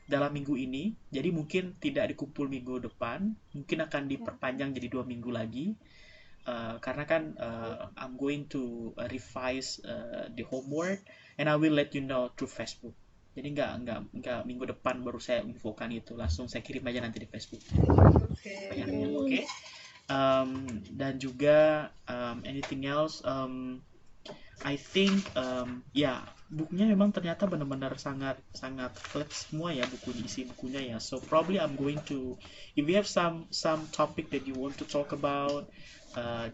dalam minggu ini. Jadi mungkin tidak dikumpul minggu depan, mungkin akan diperpanjang jadi 2 minggu lagi. Karena kan I'm going to revise the homework and I will let you know through Facebook. Jadi nggak minggu depan baru saya infokan itu, langsung saya kirim aja nanti di Facebook. Oke. Dan juga anything else, I think ya bukunya memang ternyata benar-benar sangat flat semua ya bukunya, isi bukunya ya. So probably I'm going to, if you have some topic that you want to talk about,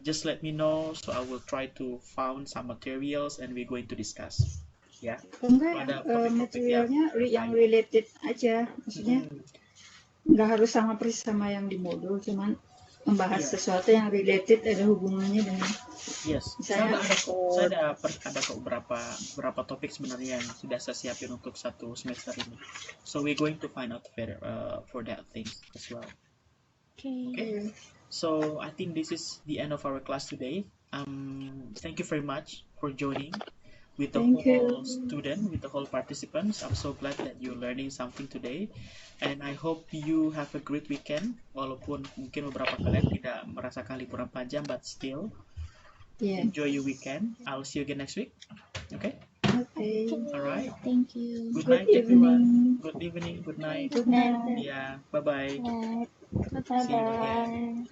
just let me know. So I will try to find some materials and we're going to discuss. Ya. Enggak, Ada topik-topik materialnya yang related aja, maksudnya nggak harus sama persis sama yang di modul, cuman membahas sesuatu yang related, ada hubungannya dengan misalnya saya ada beberapa topik sebenarnya yang sudah saya siapin untuk 1 semester ini. So we're going to find out better for that thing as well. Okay. So I think this is the end of our class today. Thank you very much for joining with the whole student, with the whole participants. I'm so glad that you're learning something today, and I hope you have a great weekend. Walaupun mungkin beberapa kalian tidak merasakan liburan panjang, but still enjoy your weekend. I'll see you again next week. Okay. Alright. Thank you. Good night, everyone. Good evening. Good night. Good night. Yeah. Bye bye. Bye. See you again.